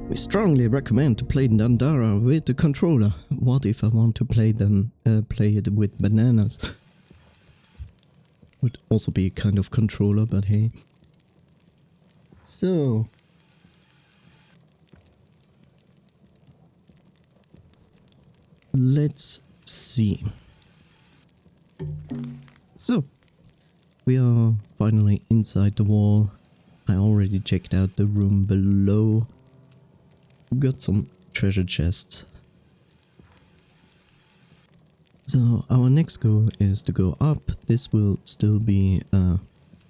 We strongly recommend to play Dandara with the controller. What if I want to play it with bananas? Would also be a kind of controller, but hey. So let's see. So we are finally inside the wall. I already checked out the room below. Got some treasure chests. So our next goal is to go up. This will still be a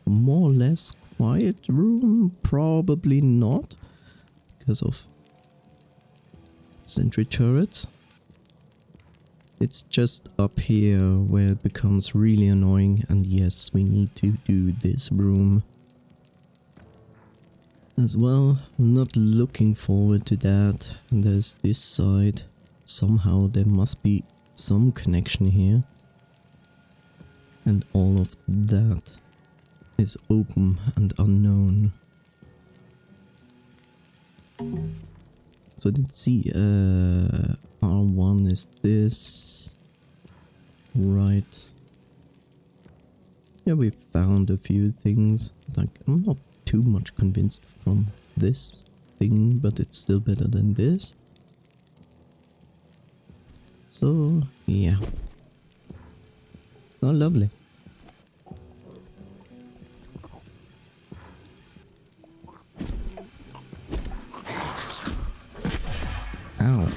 more or less quiet room. Probably not, because of sentry turrets. It's just up here where it becomes really annoying, and yes, we need to do this room as well. I'm not looking forward to that. And there's this side. Somehow there must be some connection here. And all of that is open and unknown. So let's see, R1 is this, right? Yeah, we found a few things. Like, I'm not too much convinced from this thing, but it's still better than this. So, yeah. Oh, lovely. Ow.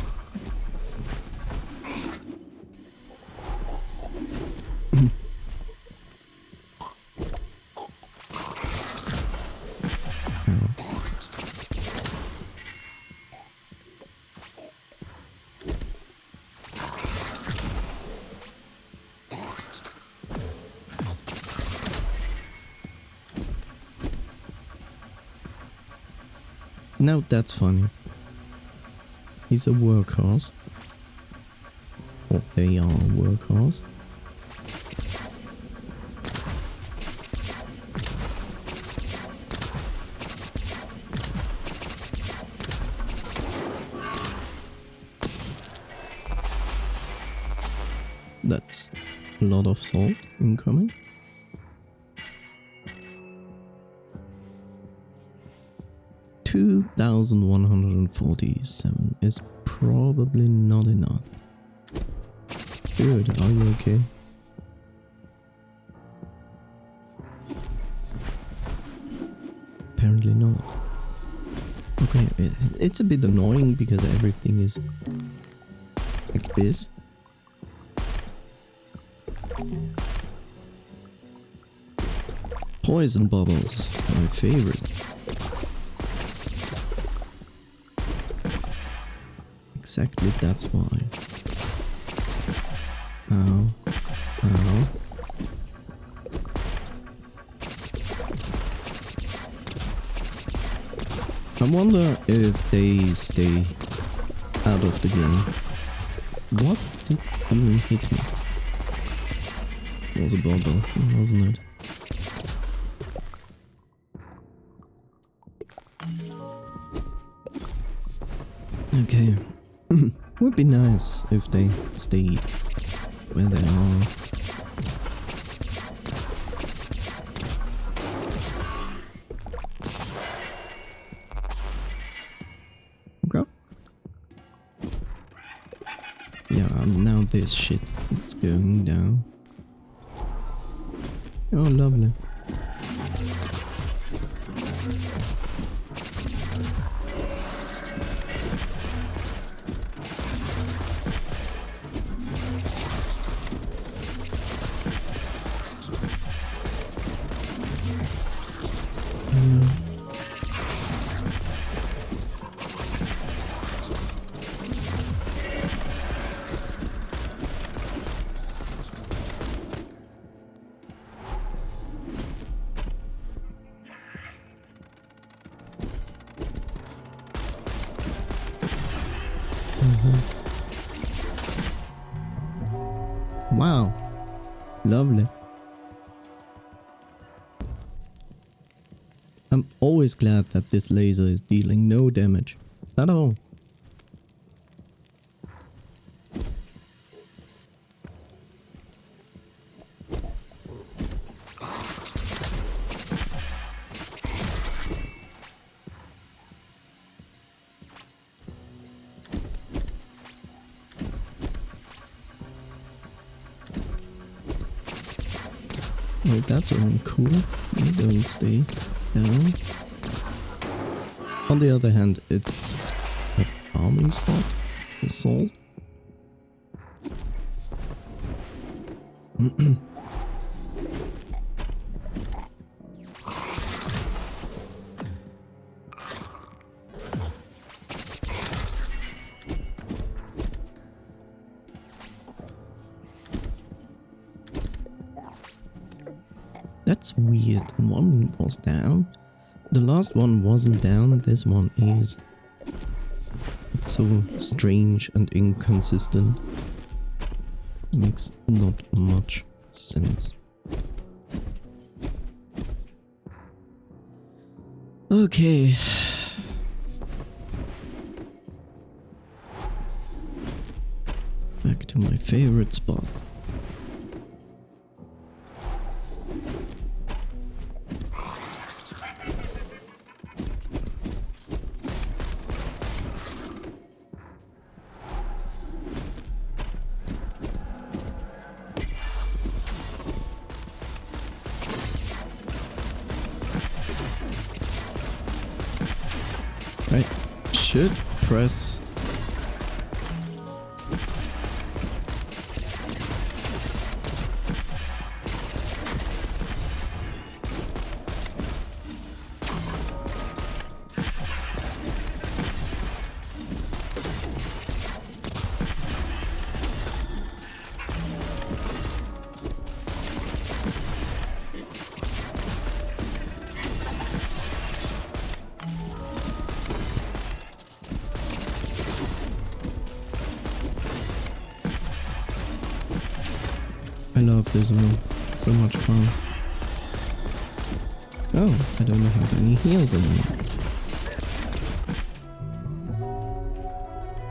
Now that's funny. He's a workhorse. Or they are a workhorse. That's a lot of salt incoming. $2,147 is probably not enough. Dude, are you okay? Apparently not. Okay, it's a bit annoying because everything is like this. Poison bubbles, my favorite. Exactly, that's why. Ow. Ow. I wonder if they stay out of the game. What did even hit me? It was a bubble, wasn't it? Okay. Would be nice if they stayed where they are. Okay. Yeah, now this shit is going down. Oh, lovely. Wow, lovely. I'm always glad that this laser is dealing no damage. at all. Wait, that's only cool. You don't stay down. On the other hand, it's a farming spot for salt. That's weird. One was down. The last one wasn't down, this one is. It's so strange and inconsistent. Makes not much sense. Okay. Back to my favorite spot. I should press I love this one. So much fun. Oh, I don't have any heals anymore.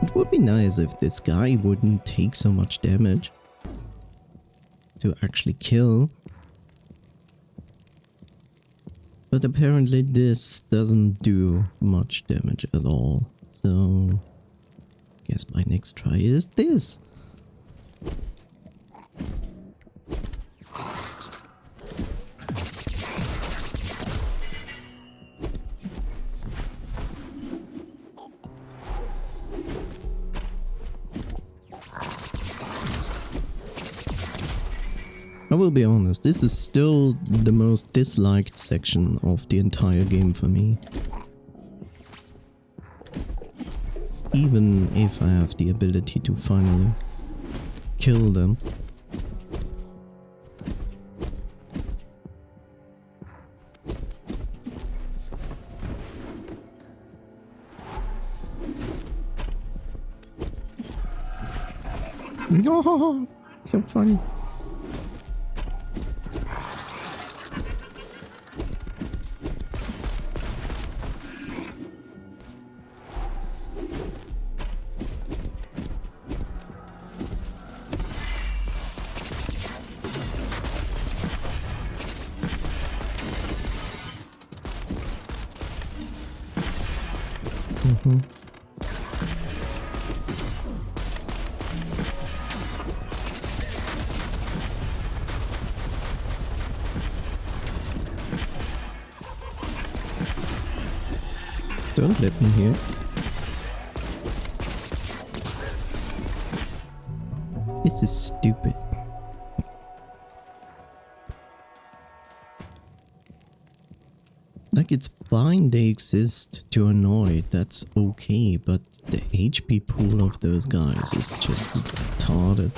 It would be nice if this guy wouldn't take so much damage to actually kill. But apparently this doesn't do much damage at all. So, guess my next try is this. I will be honest, this is still the most disliked section of the entire game for me. Even if I have the ability to finally kill them. No, so funny. Don't let me hear. This is stupid. Like, it's fine they exist to annoy, that's okay, but the HP pool of those guys is just retarded.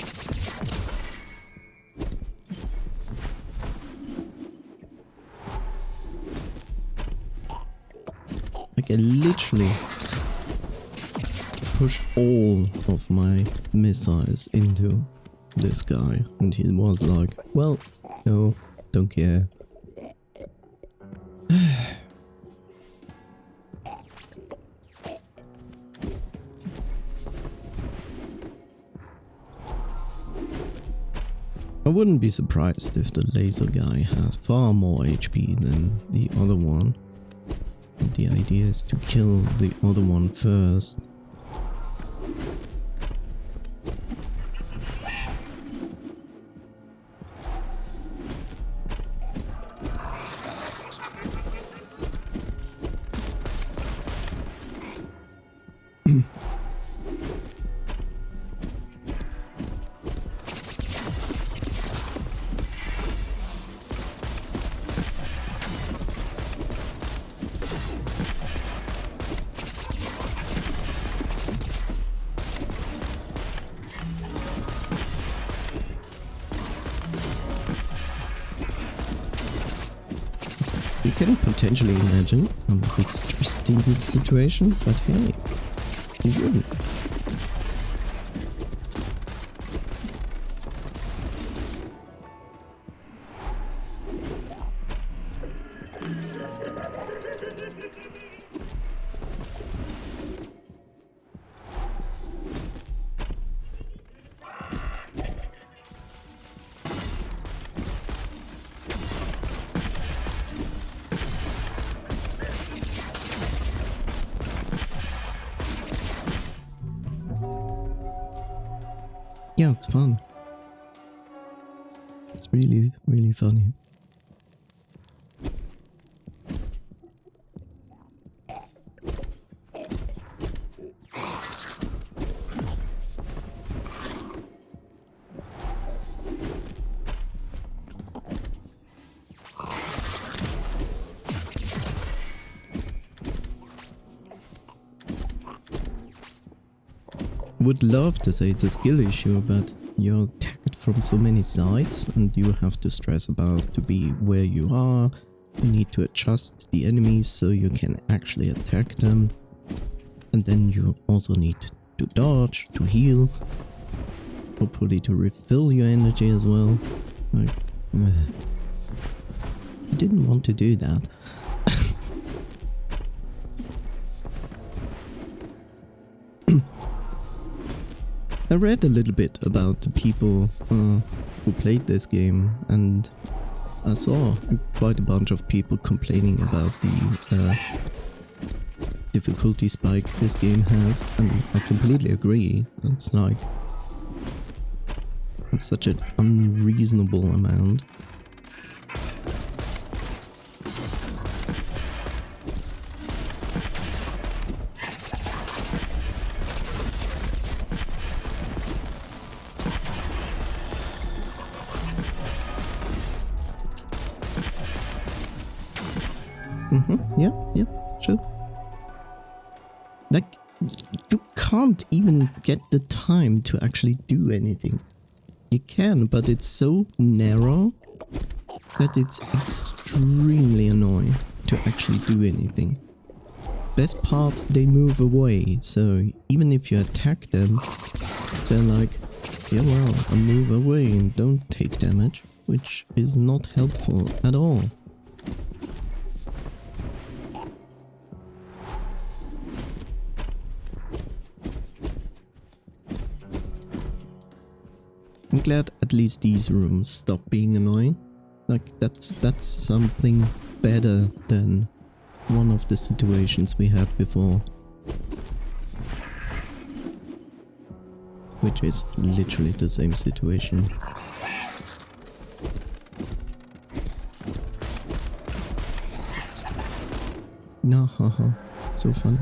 Like, I literally pushed all of my missiles into this guy, and he was like, well, no, don't care. I wouldn't be surprised if the laser guy has far more HP than the other one. And the idea is to kill the other one first. You can potentially imagine I'm a bit stressed in this situation, but hey, you wouldn't. Yeah, it's fun. It's really, really funny. Would love to say it's a skill issue, but you're attacked from so many sides and you have to stress about to be where you are. You need to adjust the enemies so you can actually attack them. And then you also need to dodge, to heal. Hopefully to refill your energy as well. Like, I didn't want to do that. I read a little bit about the people who played this game, and I saw quite a bunch of people complaining about the difficulty spike this game has, and I completely agree. It's like, it's such an unreasonable amount. Yeah, sure. Like, you can't even get the time to actually do anything. You can, but it's so narrow that it's extremely annoying to actually do anything. Best part, they move away, so even if you attack them, they're like, yeah well, I move away and don't take damage, which is not helpful at all. I'm glad at least these rooms stop being annoying. Like, that's something better than one of the situations we had before. Which is literally the same situation. No, haha, so fun.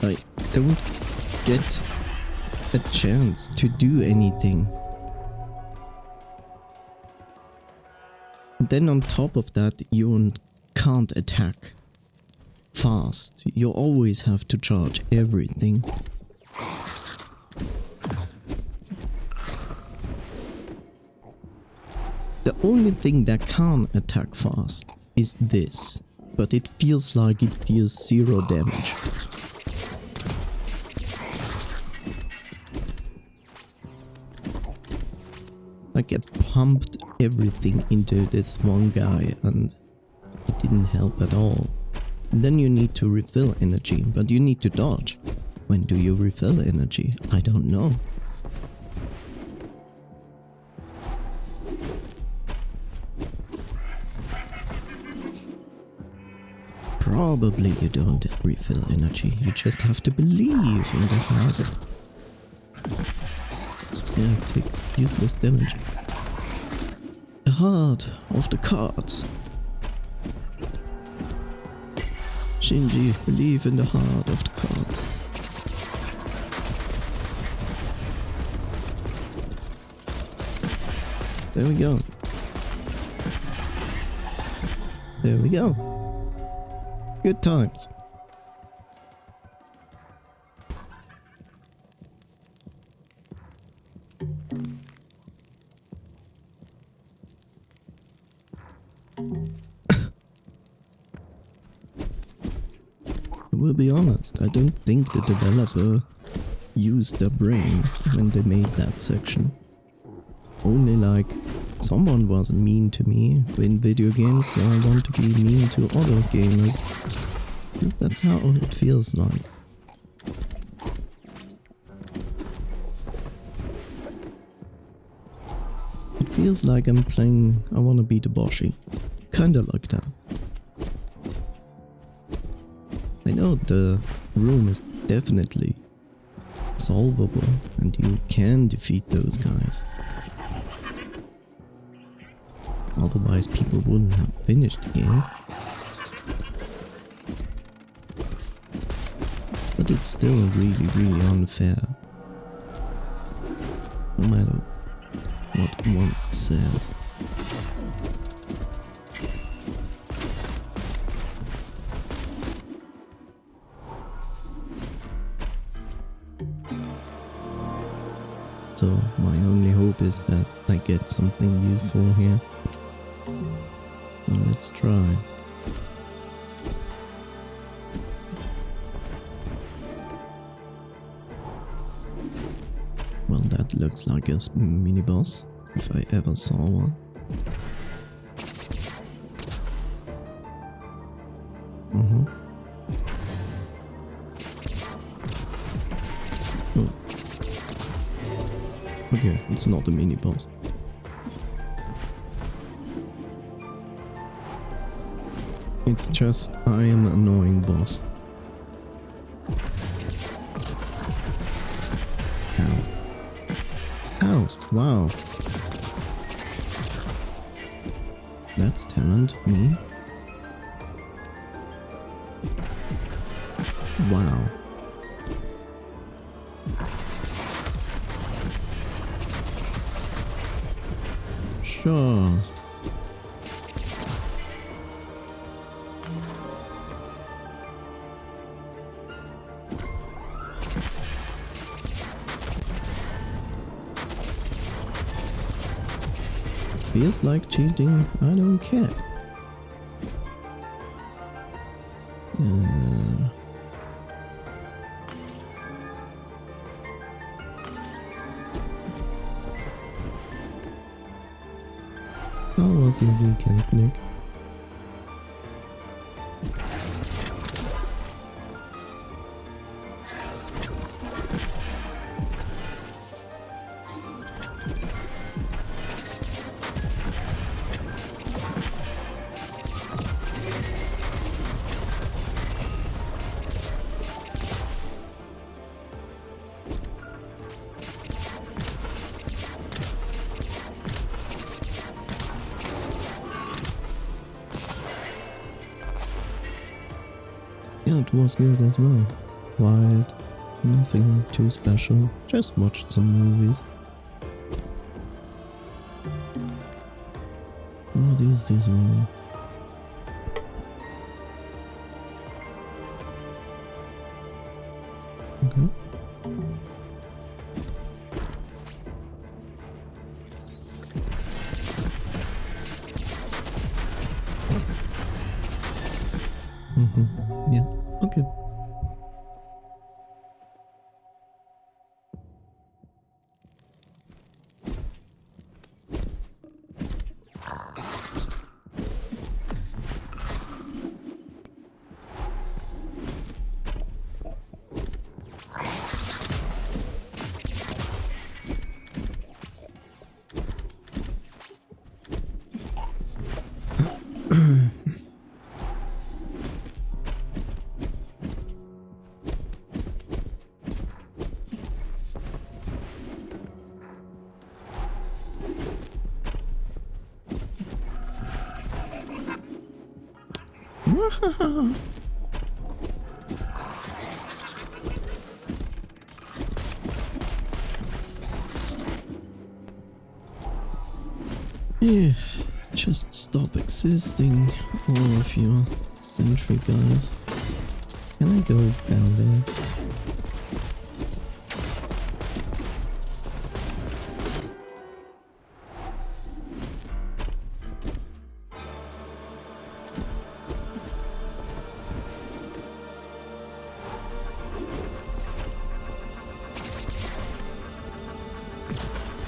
I don't get a chance to do anything. Then on top of that, you can't attack fast. You always have to charge everything. The only thing that can attack fast is this. but it feels like it deals 0 damage. Like I pumped everything into this one guy and it didn't help at all. And then you need to refill energy, but you need to dodge. When do you refill energy? I don't know. Probably you don't refill energy, you just have to believe in the heart of... Yeah, it takes useless damage. The heart of the cards. Shinji, believe in the heart of the cards. There we go. There we go. Good times. I will be honest, I don't think the developer used their brain when they made that section. Only like, someone was mean to me in video games, so I want to be mean to other gamers. That's how it feels like. It feels like I'm playing I Wanna Be the Boshi. Kinda like that. I know the room is definitely solvable and you can defeat those guys. Otherwise people wouldn't have finished the game. But it's still really, really unfair. No matter what one says. So my only hope is that I get something useful here. Well, let's try. Well, that looks like a mini boss, if I ever saw one. Oh. Okay, it's not a mini boss. It's just I am an annoying boss. Ow. Ow, wow. That's talent, me. Wow. Sure. Feels like cheating, I don't care. How was your weekend, Nick? Yeah, it was good as well. Quiet, nothing too special, just watched some movies. What is this one? Okay. Yeah, just stop existing, all of you sentry guys. Can I go down there?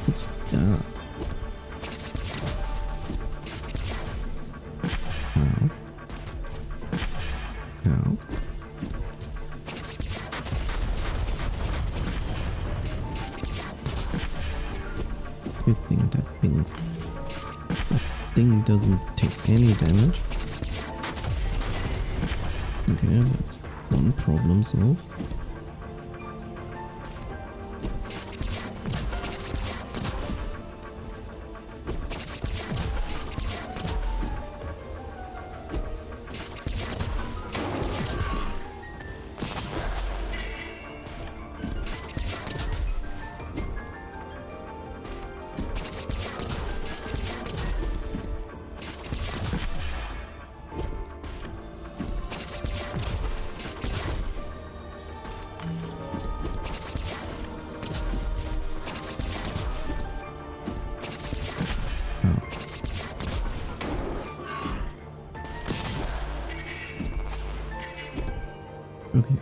What's that? Ow. Ow. Good thing that thing doesn't take any damage. Okay, that's one problem solved. Okay.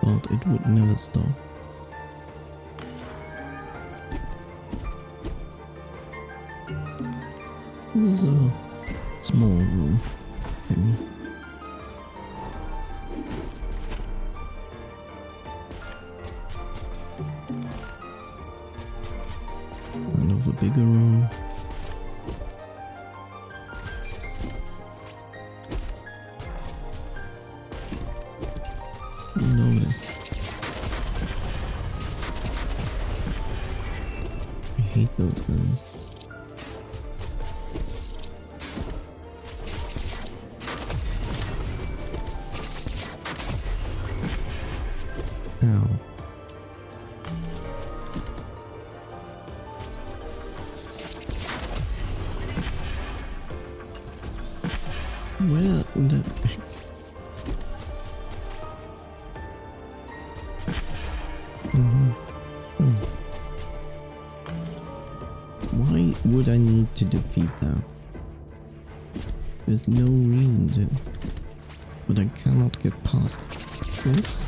Thought it would never stop. This is a small room. Kind of a bigger room. No. I hate those guys. Ow. Where the heck? Why would I need to defeat that? There's no reason to. But I cannot get past this.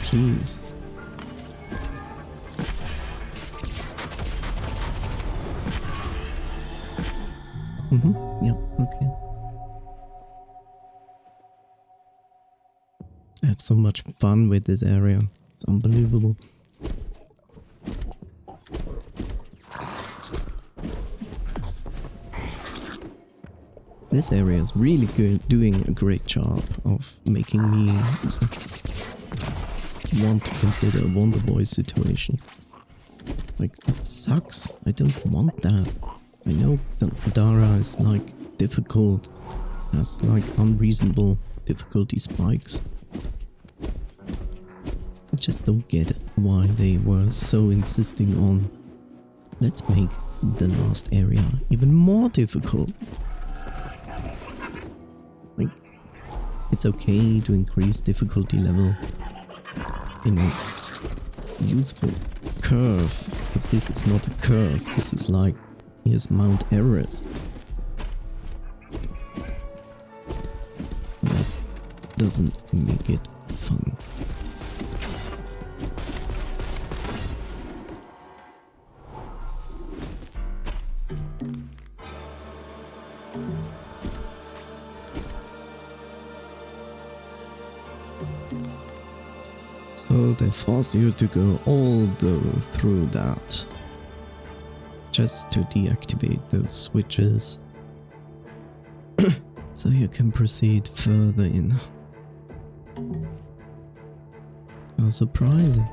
Please. Yeah, okay. I have so much fun with this area. It's unbelievable. This area is really good, doing a great job of making me want to consider a Wonder Boy situation. Like, it sucks. I don't want that. I know that Dandara is like difficult, has like unreasonable difficulty spikes. I just don't get why they were so insisting on let's make the last area even more difficult. Like, it's okay to increase difficulty level in a useful curve, but this is not a curve, this is like, here's Mount Everest. That doesn't make it fun. So they force you to go all the way through that just to deactivate those switches. So you can proceed further in. How surprising.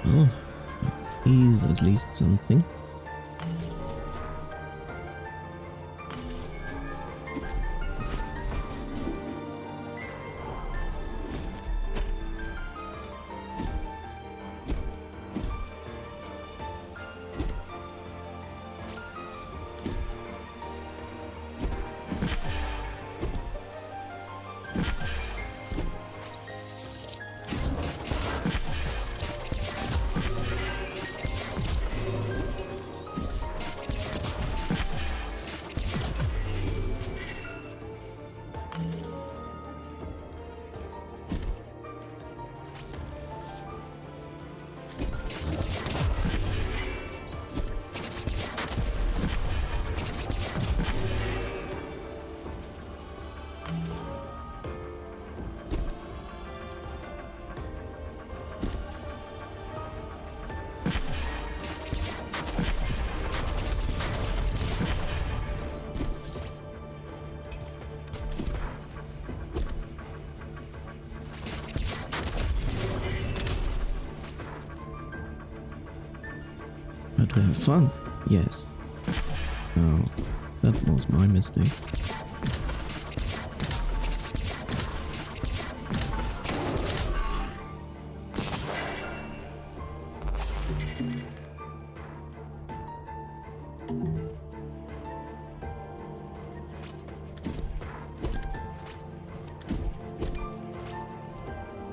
Oh, he's at least something. But to have fun, yes. Oh, that was my mistake.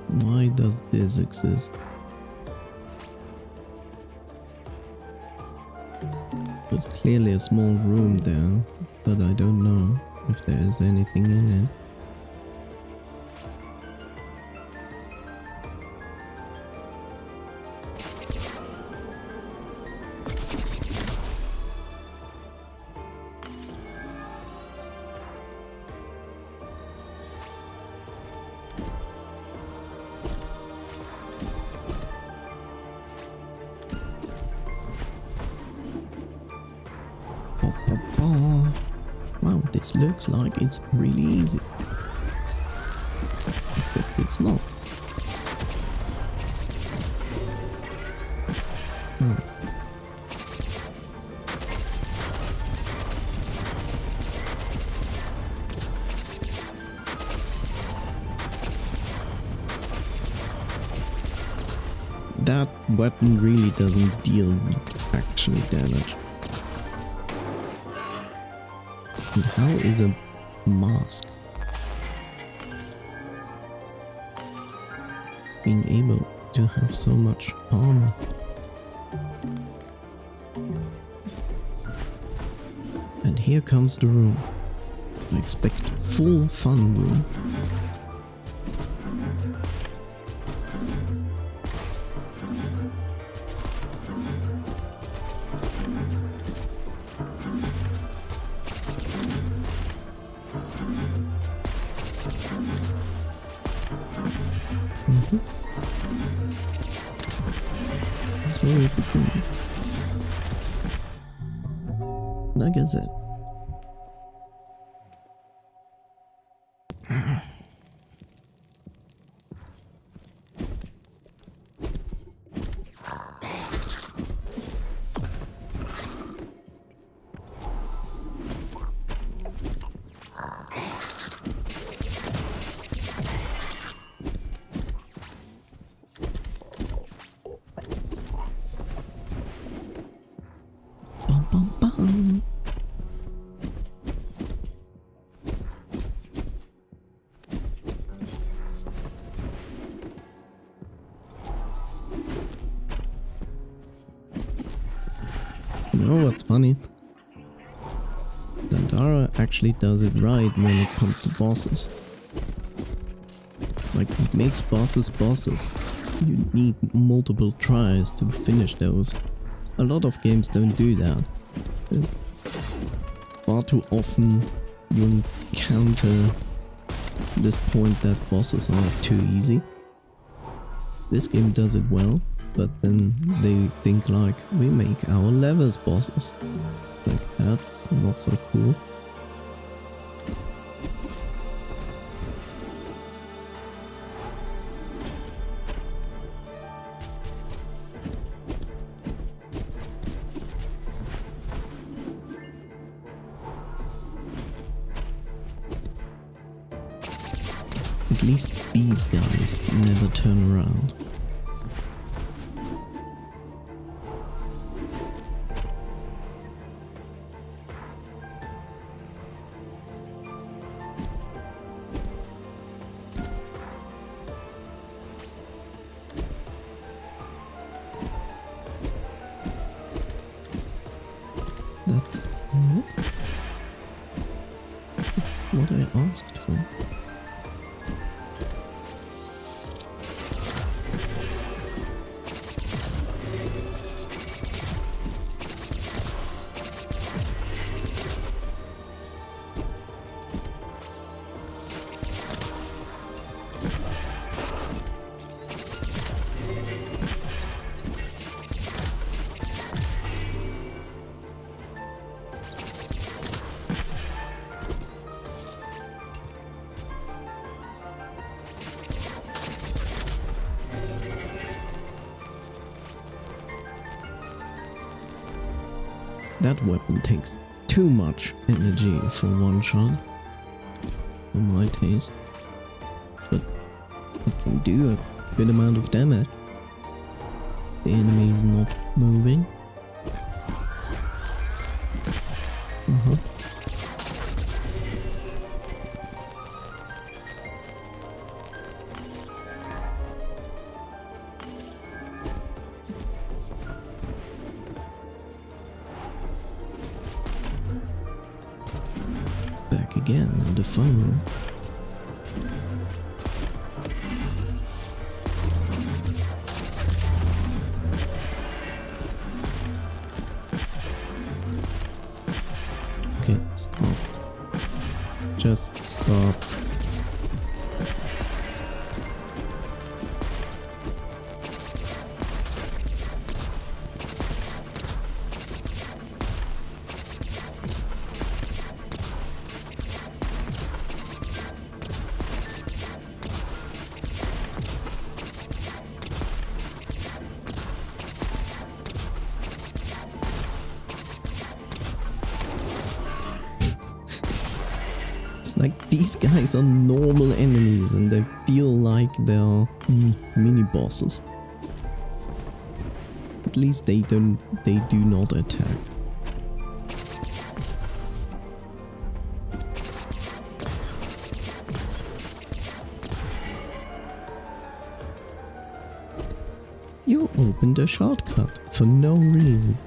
Why does this exist? There's clearly a small room there, but I don't know if there is anything in it. Wow, this looks like it's really easy. Except it's not. Right. That weapon really doesn't deal actual damage. And how is a mask being able to have so much armor? And here comes the room. I expect full fun room. So it begins. Like I said. You know what's funny? Dandara actually does it right when it comes to bosses. Like, it makes bosses bosses. You need multiple tries to finish those. A lot of games don't do that. Far too often you encounter this point that bosses are too easy. This game does it well, but then they think like, we make our levels bosses. Like, that's not so cool. At least these guys never turn around. That's not what I asked for. That weapon takes too much energy for one shot, for my taste, but it can do a good amount of damage. The enemy is not moving. Back again in the fun room. Okay, stop. Just stop. Like, these guys are normal enemies and they feel like they're mini bosses. At least they do not attack. You opened a shortcut for no reason.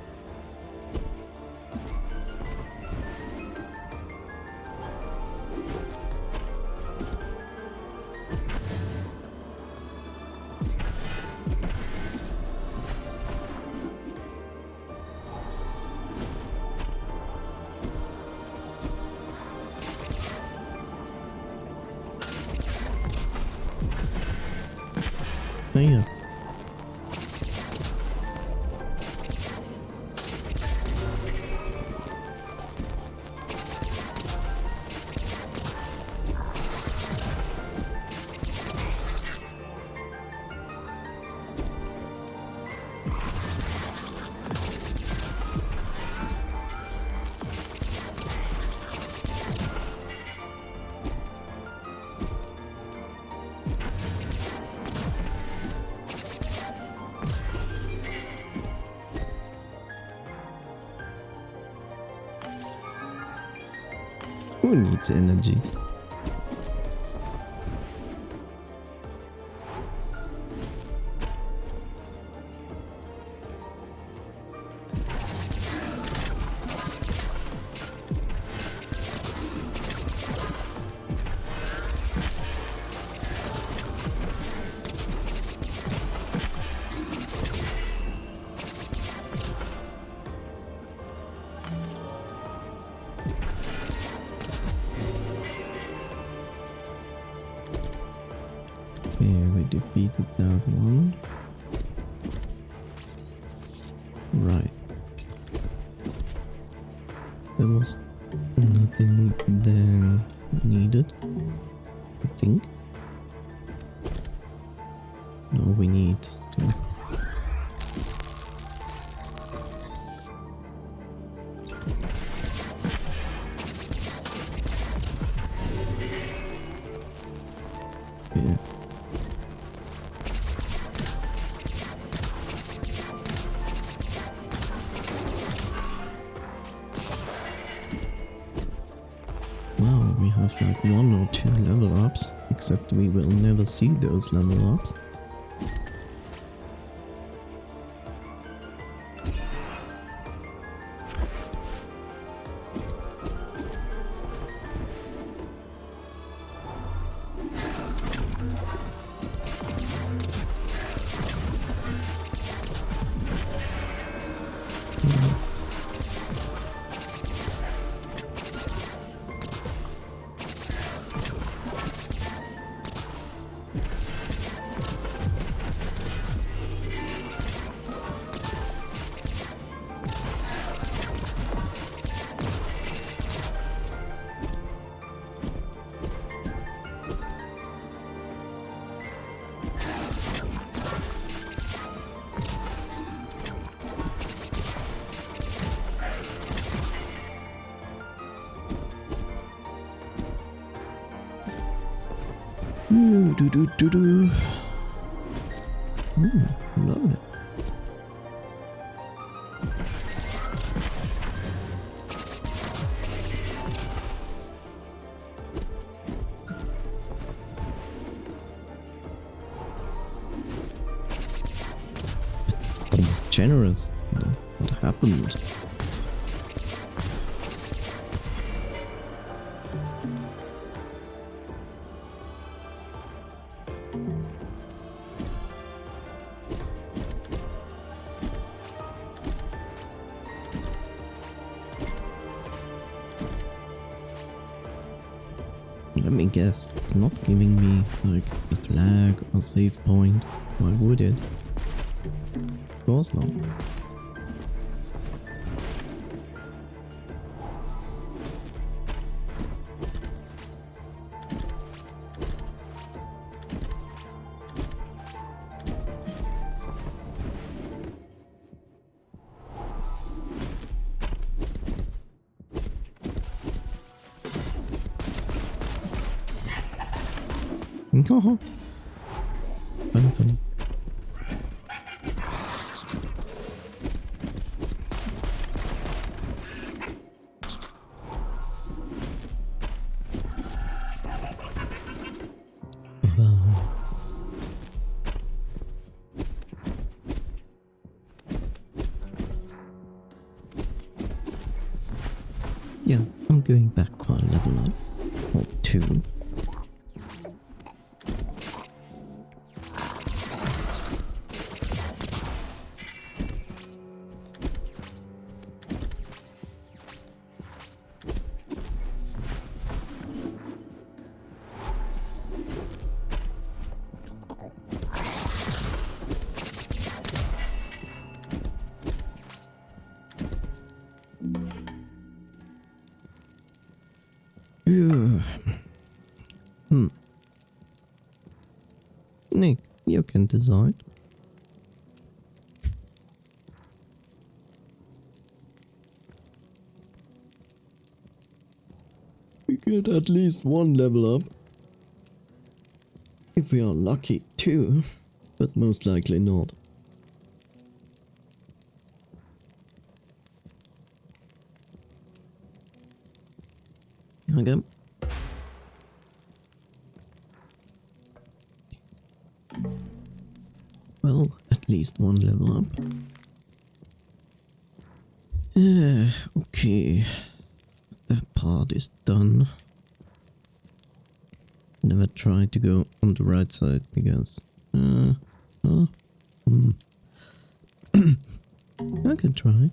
Yeah. Who needs energy? defeated that one. Right. There was nothing there needed, I think. No, we need to... Yeah. Wow, we have like 1 or 2 level ups, except we will never see those level ups. Do. Love it. It's almost generous. What happened? Let me guess, it's not giving me like a flag or save point. Why would it? Of course not. No. Funny. Yeah, I'm going back for a level up. Or 2. Nick, you can decide. We get at least 1 level up. If we are lucky, 2, but most likely not. Okay. Well, at least 1 level up. Okay. That part is done. Never try to go on the right side because... I can try.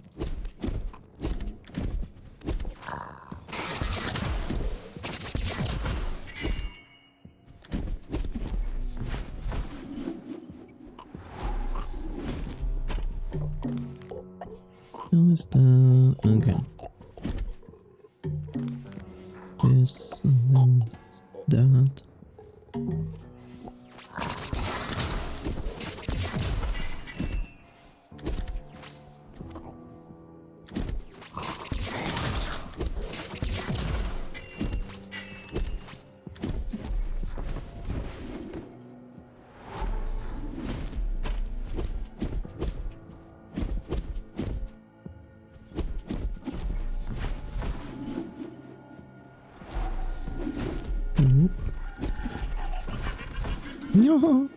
How is that? Okay. This and then that. Nope. No.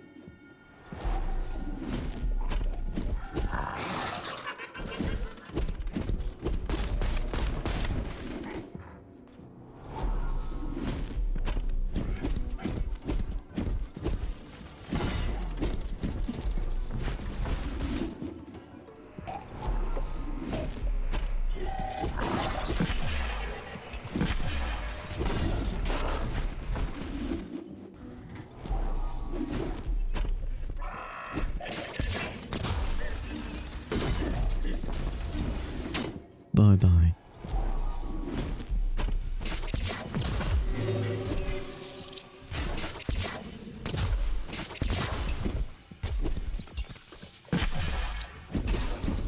Bye bye.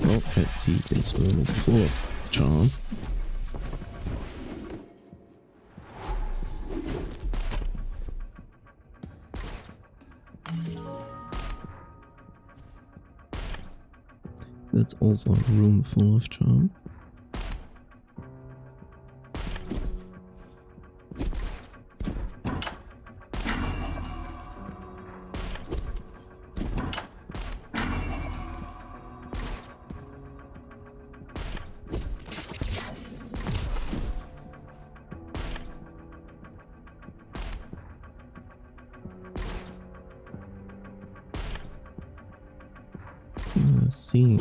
Well, let's see, this room is full of charm. That's also a room full of charm. Let's see.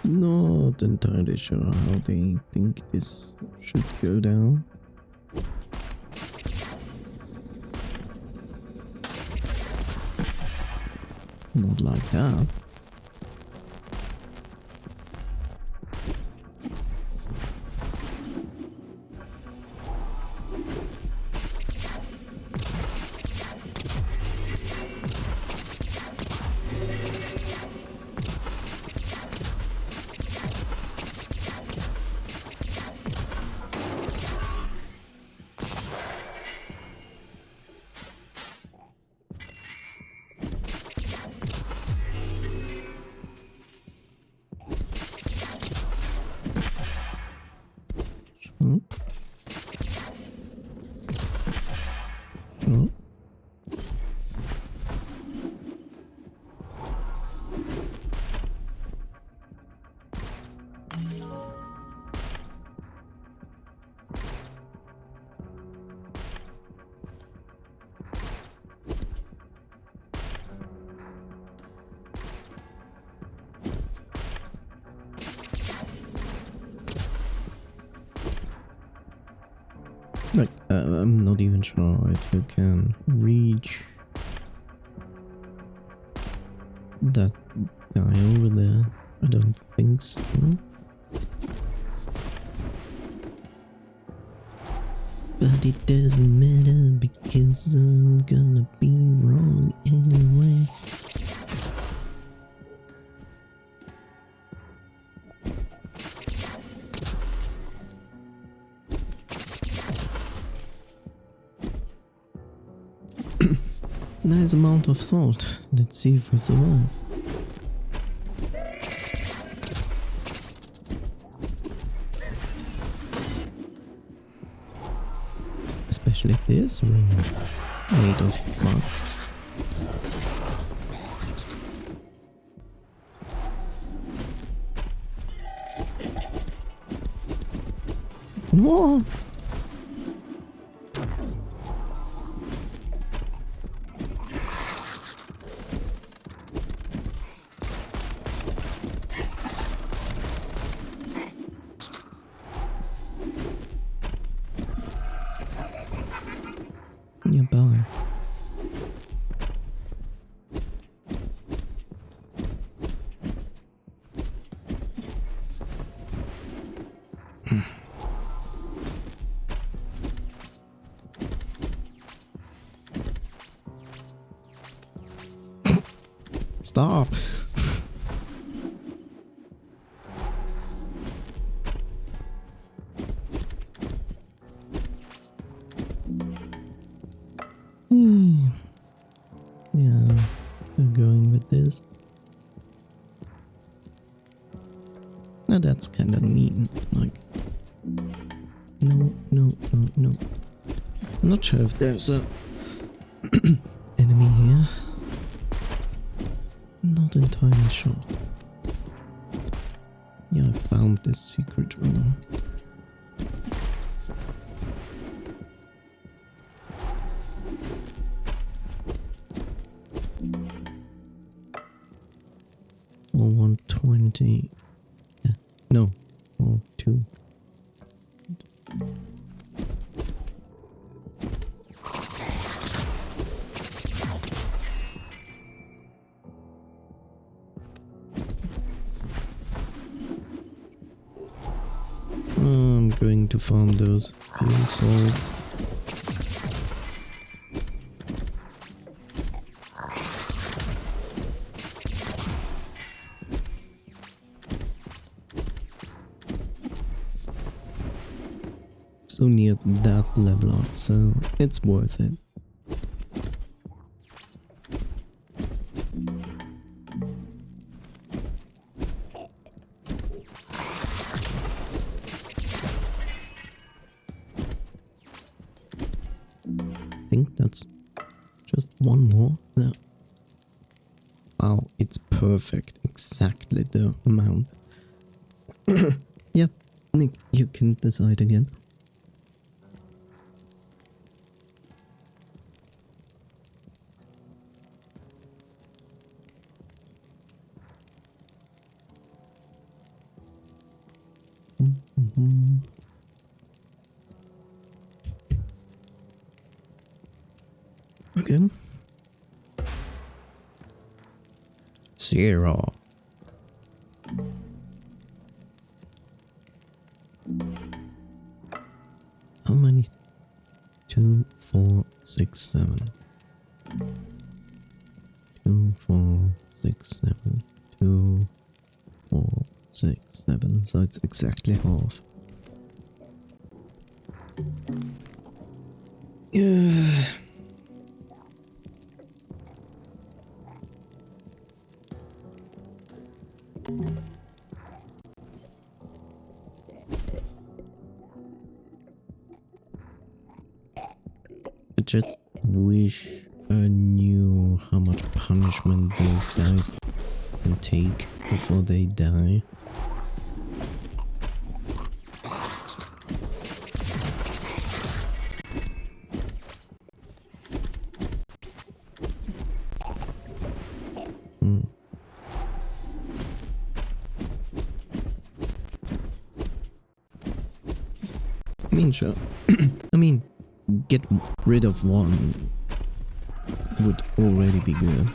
Not entirely sure how they think this should go down. Not like that. Hmm? Oh. Like, I'm not even sure if you can reach that guy over there. I don't think so. But it doesn't matter because I'm gonna be wrong anyway. Nice amount of salt. Let's see if we survive. Especially this room. Made of mud. Whoa! Stop! Yeah, I'm going with this. Now that's kinda mean, like... No. I'm not sure if there's a enemy here. Not entirely sure. Yeah, I found this secret room. For 120. No. Or 2. I'm going to farm those fuel salts. So near that level up, so it's worth it. I think that's just one more. No. Wow, it's perfect. Exactly the amount. Yep, Nick, you can decide again. Again. 0. How many? 2, 4, 6, 7. 2, 4, 6, 7. 2, 4, 6, 7. So it's exactly half. Yeah. I just wish I knew how much punishment those guys can take before they die. I mean, sure. I mean, get rid of one would already be good.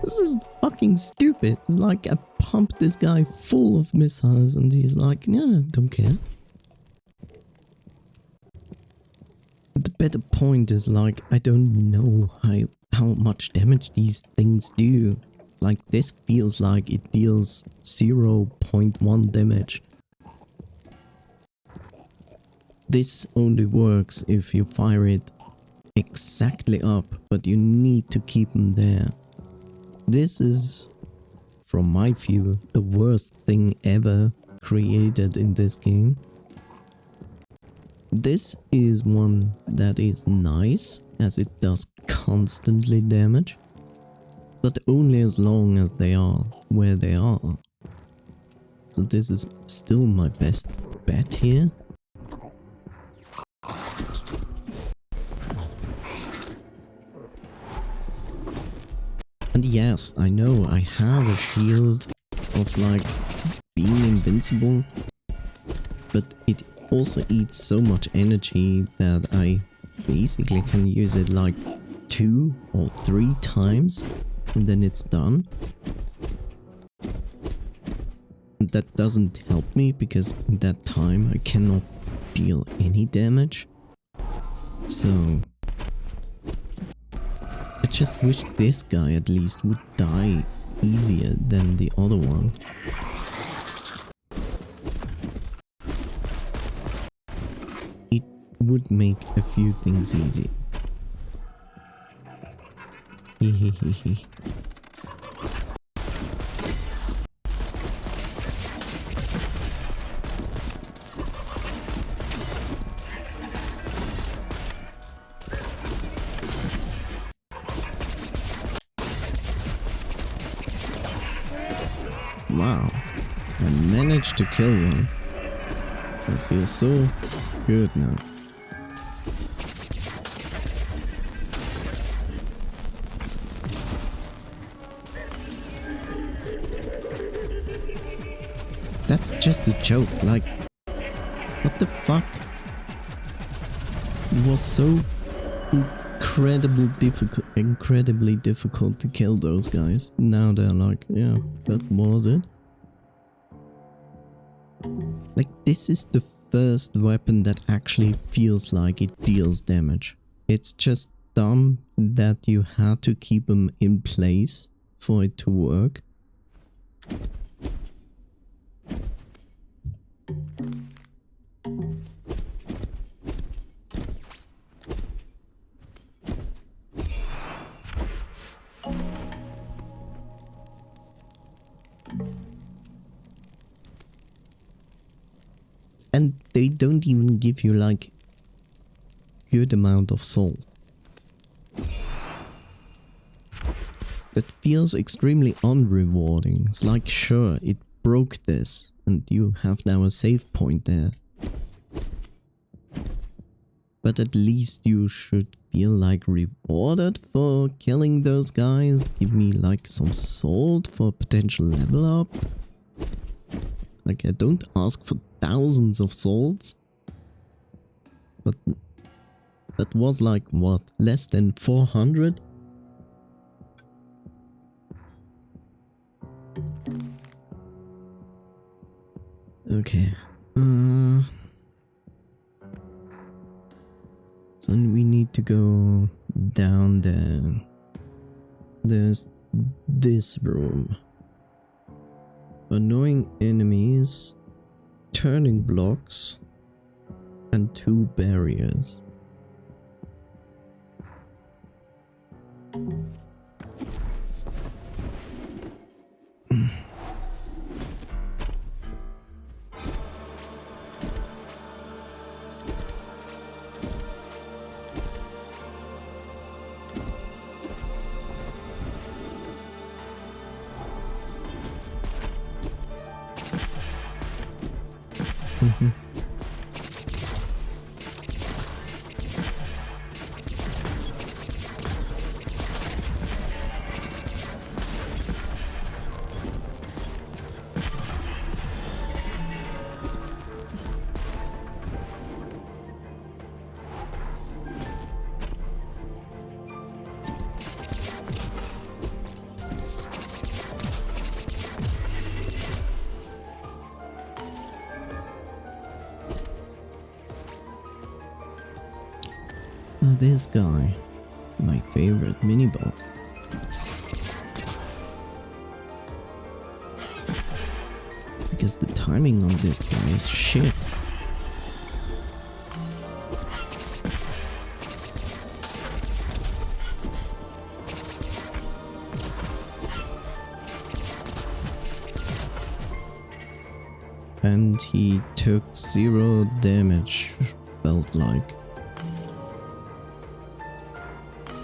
This is fucking stupid. Like, I pumped this guy full of missiles and he's like, yeah, don't care. The better point is, like, I don't know how much damage these things do. Like, this feels like it deals 0.1 damage. This only works if you fire it exactly up, but you need to keep them there. This is, from my view, the worst thing ever created in this game. This is one that is nice, as it does constantly damage, but only as long as they are where they are. So this is still my best bet here. And yes, I know I have a shield of like being invincible, but it also eats so much energy that I basically can use it like 2 or 3 times and then it's done. And that doesn't help me because in that time I cannot deal any damage. So I just wish this guy at least would die easier than the other one. It would make a few things easy. Hehehehe. Wow, I managed to kill one. I feel so good now. That's just a joke, like, what the fuck? It was so incredibly difficult to kill those guys. Now they're like, yeah, that was it. Like, this is the first weapon that actually feels like it deals damage. It's just dumb that you had to keep them in place for it to work. And they don't even give you like good amount of soul. That feels extremely unrewarding. It's like, sure, it broke this and you have now a save point there. But at least you should feel like rewarded for killing those guys. Give me like some salt for potential level up. Like, I don't ask for thousands of souls. But that was like, what, less than 400? Okay. So we need to go down there. There's this room. Annoying enemies, turning blocks, and 2 barriers. This guy, my favorite mini-boss. Because the timing on this guy is shit. And he took 0 damage, felt like.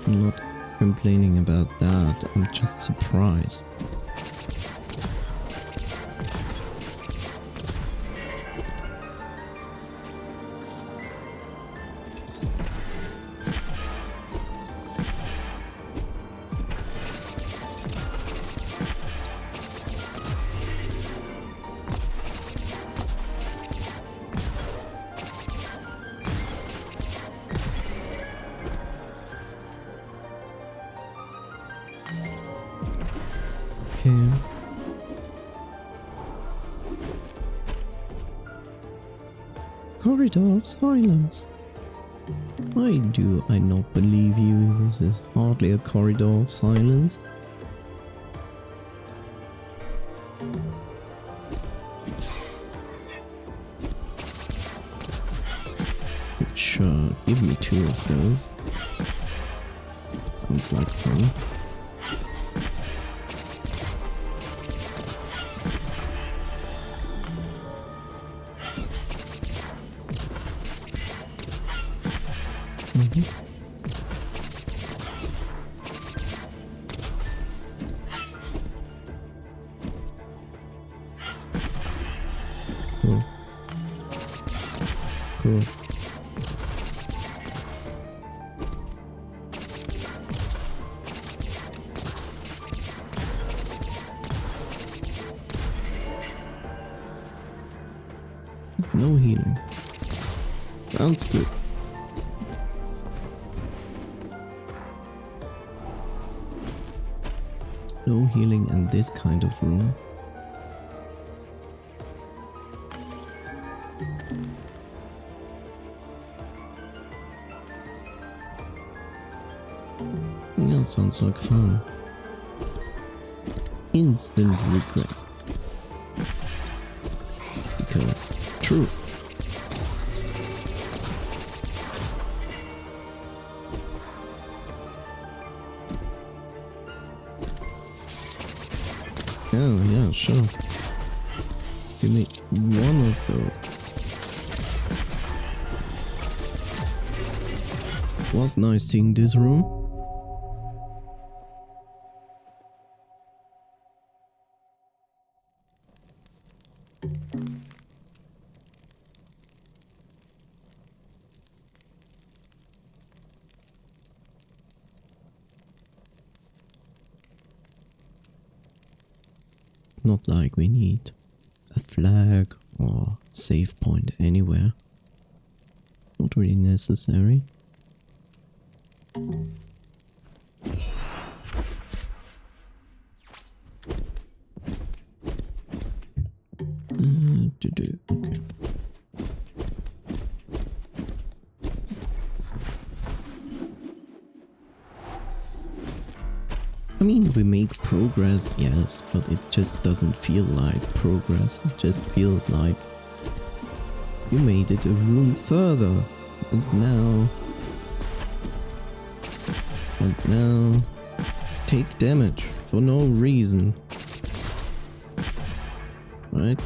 I'm not complaining about that, I'm just surprised. corridor of silence. Why do I not believe you? This is hardly a corridor of silence. Sure, give me 2 of those. Sounds like fun. Cool. Cool. No healing. Sounds good. No healing in this kind of room. Yeah, sounds like fun. Instant regret. Because true. Oh yeah, sure. Give me 1 of those. Was nice seeing this room. Not like we need a flag or save point anywhere. Not really necessary. Okay. I mean, we make progress, yes, but it just doesn't feel like progress. It just feels like you made it a room further, and now take damage for no reason, right?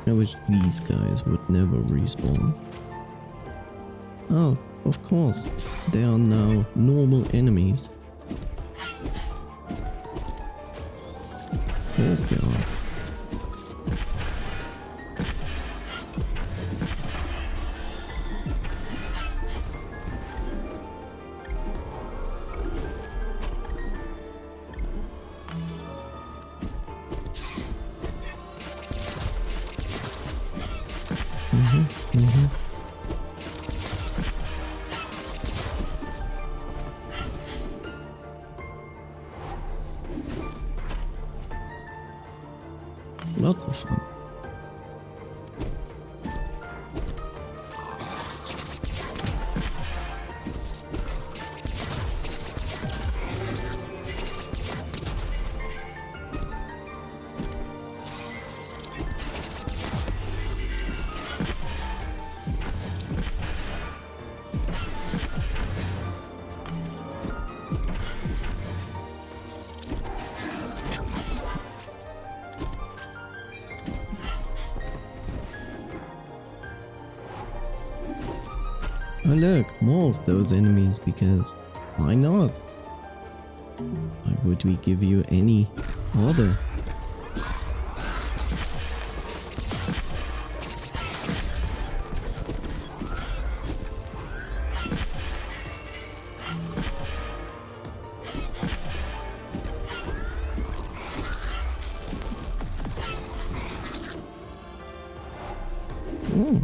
I wish these guys would never respawn. Oh, of course, they are now normal enemies. Yes, they are. Lots of fun. Oh look, more of those enemies, because why not? Why would we give you any order? Oh.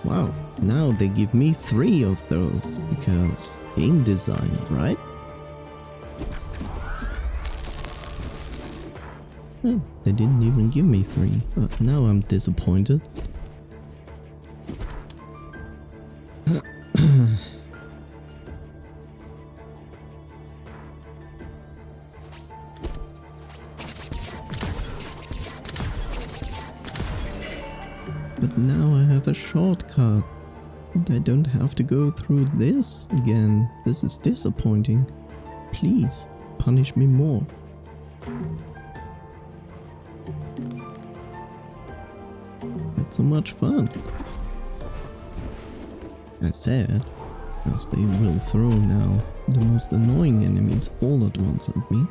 Wow, now they give me 3 of those, because game design, right? Oh, they didn't even give me 3. Now I'm disappointed. But now I have a shortcut. And I don't have to go through this again. This is disappointing. Please, punish me more. It's so much fun. I said, as they will throw now the most annoying enemies all at once at me.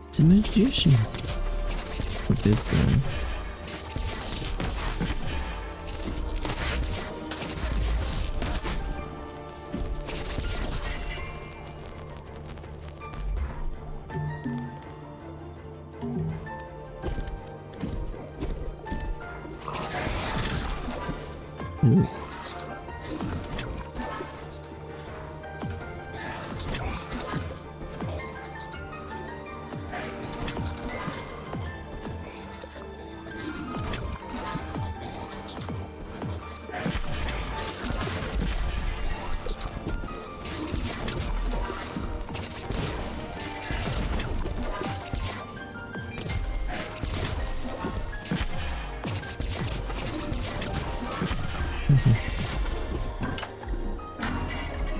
It's a magician. With this guy. Ew.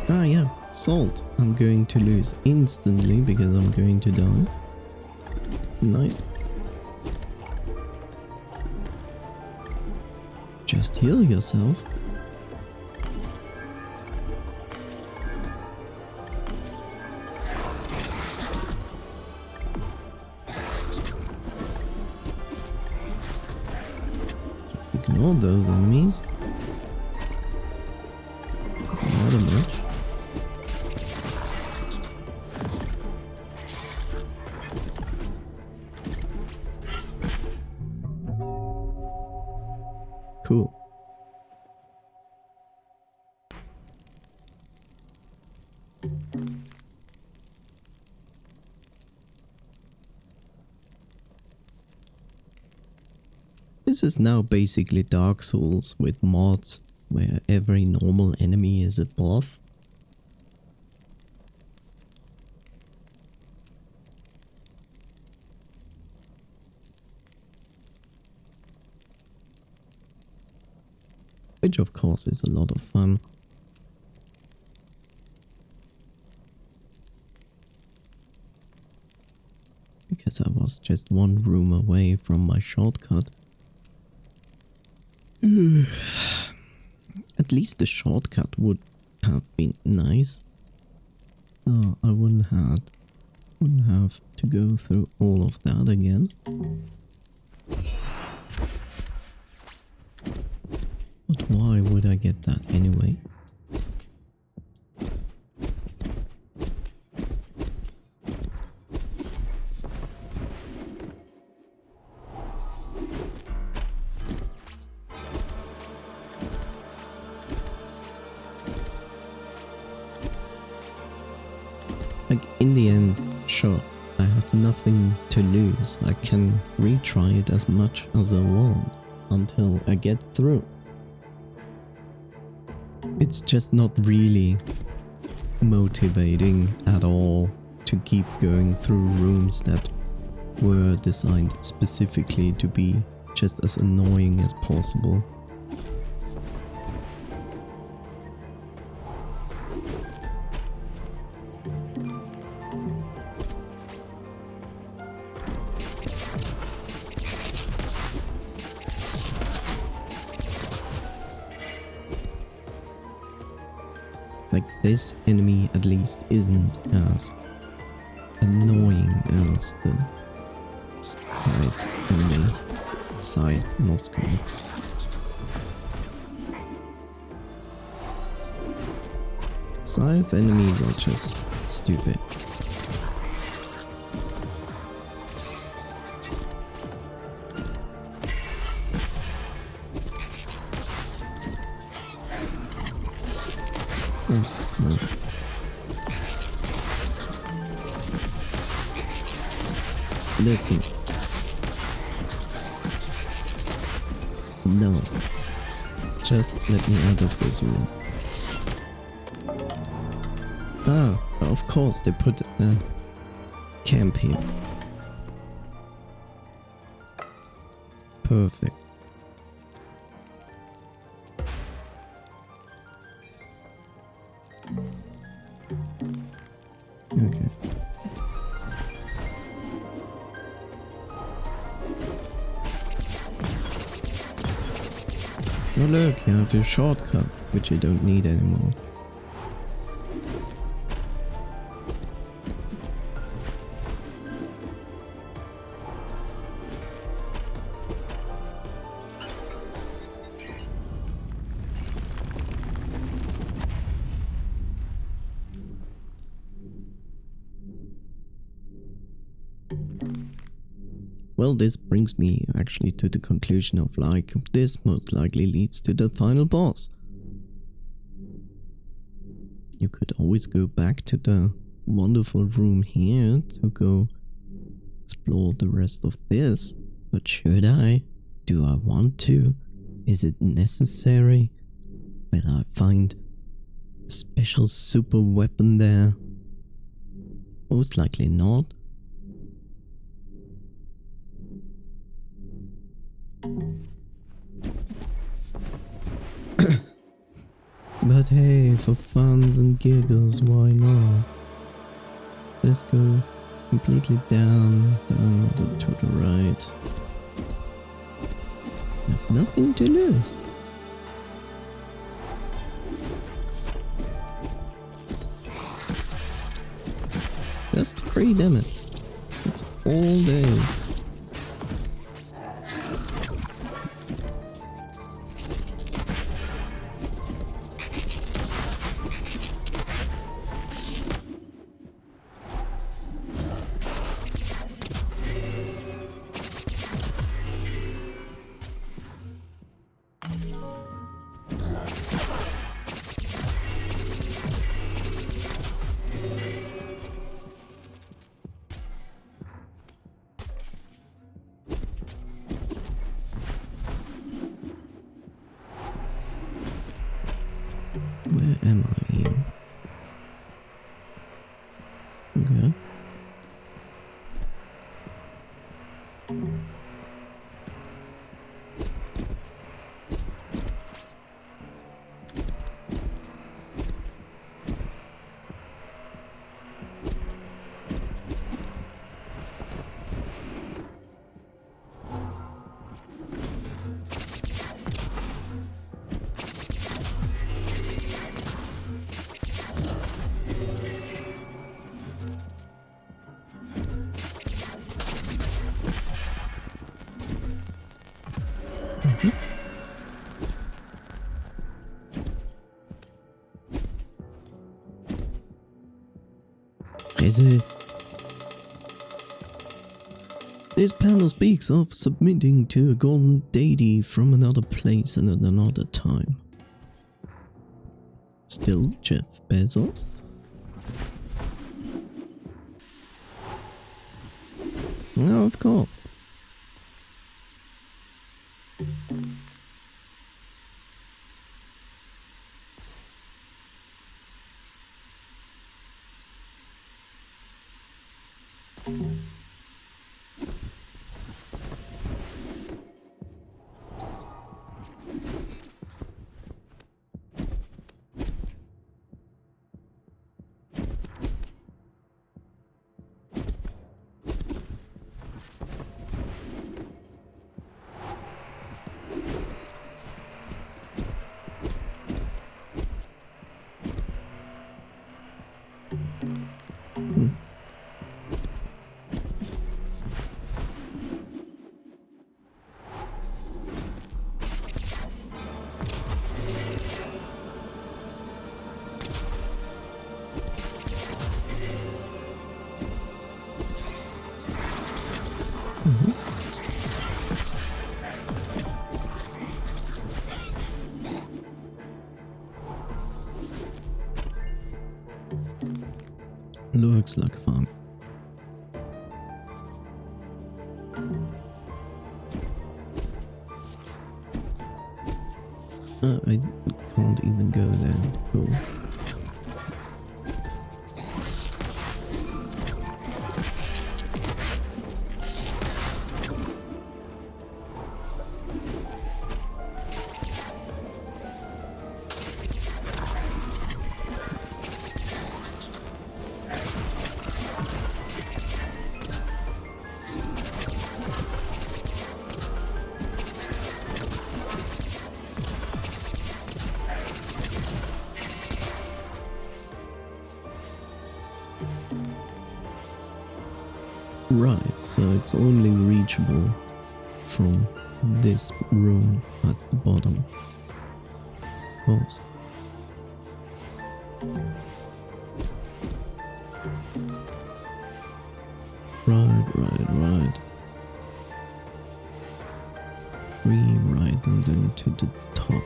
Ah yeah, salt. I'm going to lose instantly because I'm going to die. Nice. Just heal yourself. Just ignore those enemies. Doesn't matter much. Cool. This is now basically Dark Souls with mods, where every normal enemy is a boss. Which of course is a lot of fun. Because I was just one room away from my shortcut. At least the shortcut would have been nice. So I wouldn't have to go through all of that again. But why would I get that anyway? Like, in the end, sure, I have nothing to lose. I can retry it as much as I want until I get through. It's just not really motivating at all to keep going through rooms that were designed specifically to be just as annoying as possible. Like, this enemy at least isn't as annoying as the side enemies. Side, not sky. Scythe enemies are just stupid. Oh, no. Listen. No. Just let me out of this room. Ah, of course they put a camp here. Perfect. Okay. Oh look, you have your shortcut, which you don't need anymore. Well, this brings me actually to the conclusion of like, this most likely leads to the final boss. You could always go back to the wonderful room here to go explore the rest of this, but should I? Do I want to? Is it necessary? Will I find a special super weapon there? Most likely not. But hey, for funs and giggles, why not? Let's go completely down to the right. I have nothing to lose. Just 3 damage. That's all day. Where am I here? Okay. This panel speaks of submitting to a golden deity from another place and at another time. Still Jeff Bezos? No, of course. Looks like fun. I can't even go there. Cool. Right, so it's only reachable from this room at the bottom. Pause. Right. Rewrite and then to the top.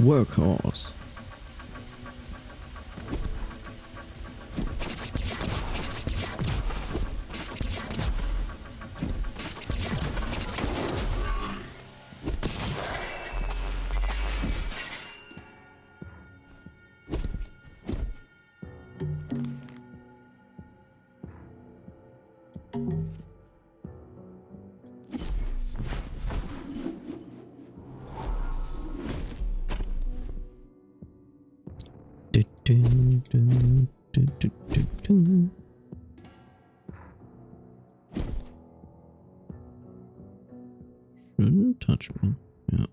Workhorse. Shouldn't touch me. Yeah.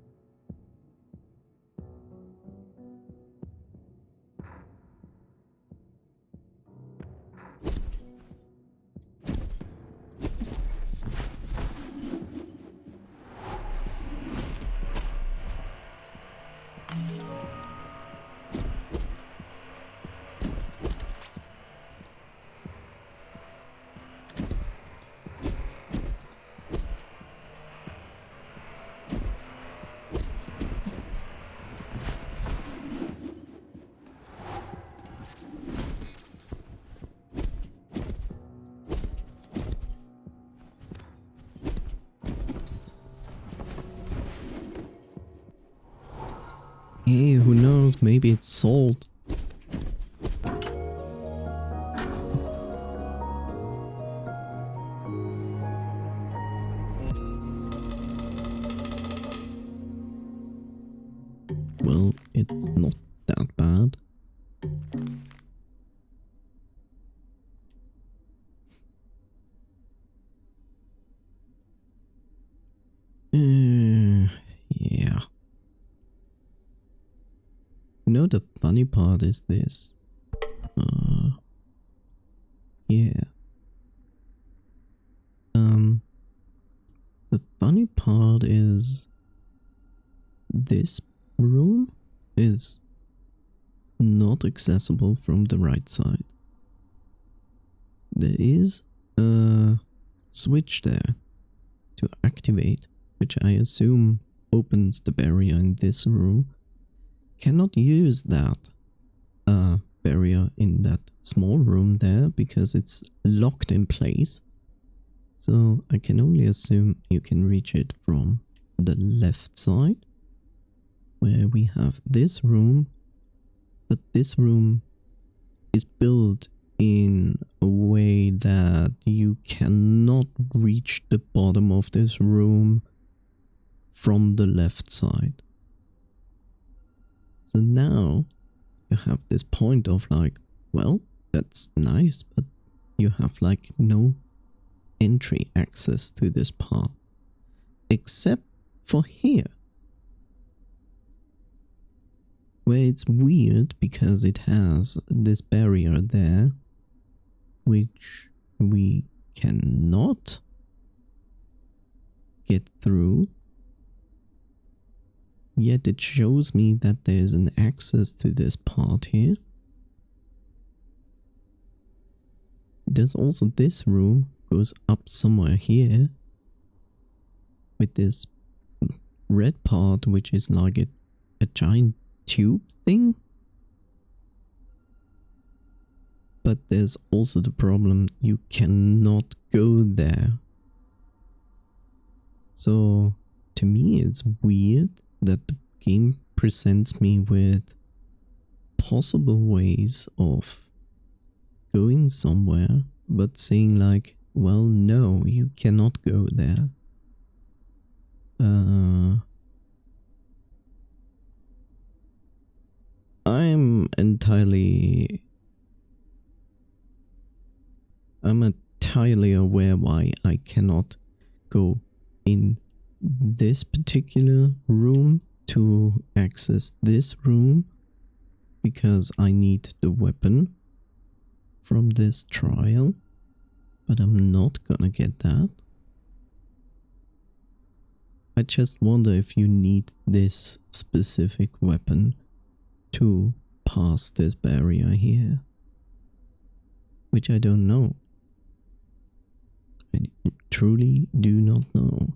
Hey, who knows? Maybe it's salt. Well, it's not that bad. Yeah. You know, the funny part is this. Yeah. The funny part is this room is not accessible from the right side. There is a switch there to activate, which I assume opens the barrier in this room cannot use that barrier in that small room there because it's locked in place. So I can only assume you can reach it from the left side, where we have this room, but this room is built in a way that you cannot reach the bottom of this room from the left side. So now you have this point of like, well, that's nice, but you have like no entry access to this part, except for here, where it's weird because it has this barrier there, which we cannot get through. Yet it shows me that there's an access to this part here. There's also this room, goes up somewhere here, with this red part, which is like a giant tube thing. But there's also the problem, you cannot go there. So to me it's weird that the game presents me with possible ways of going somewhere, but saying like, well, no, you cannot go there. I'm entirely aware why I cannot go in this particular room to access this room, because I need the weapon from this trial, but I'm not gonna get that. I just wonder if you need this specific weapon to pass this barrier here, which I don't know. I truly do not know.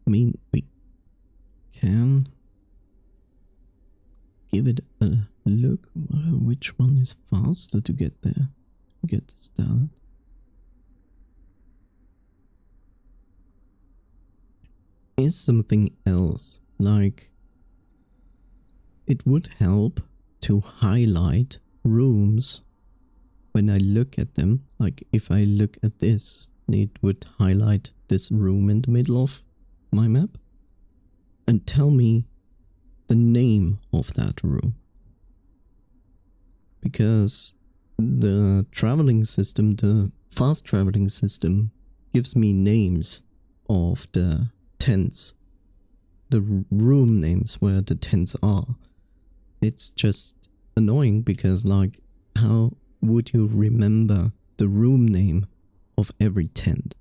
I mean, we can give it a look. Which one is faster to get there? Get started. Is something else, like it would help to highlight rooms when I look at them. Like if I look at this, it would highlight this room in the middle of my map and tell me the name of that room, because the traveling system, the fast traveling system, gives me names of the tents, the room names where the tents are. It's just annoying because like, how would you remember the room name of every tent?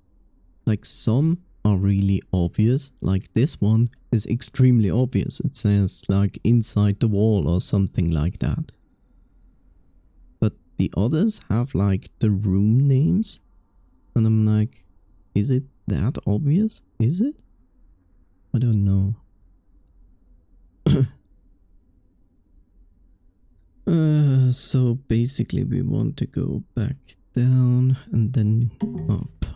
Like some are really obvious, like this one is extremely obvious. It says like inside the wall or something like that. But the others have like the room names, and I'm like, is it that obvious? Is it? I don't know. So basically we want to go back down and then up.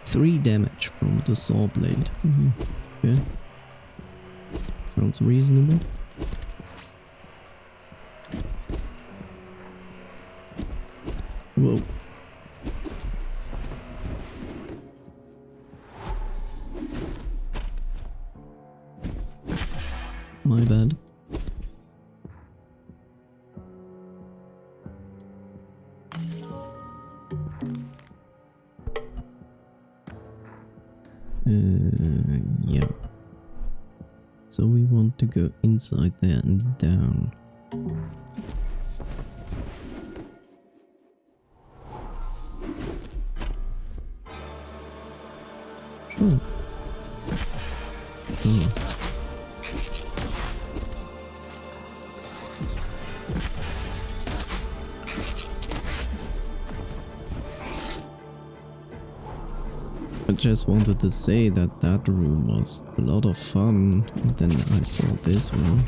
Three damage from the saw blade. Okay. Sounds reasonable. Whoa. My bad. Yeah. So we want to go inside there and down. Sure. Oh. I just wanted to say that that room was a lot of fun, and then I saw this one.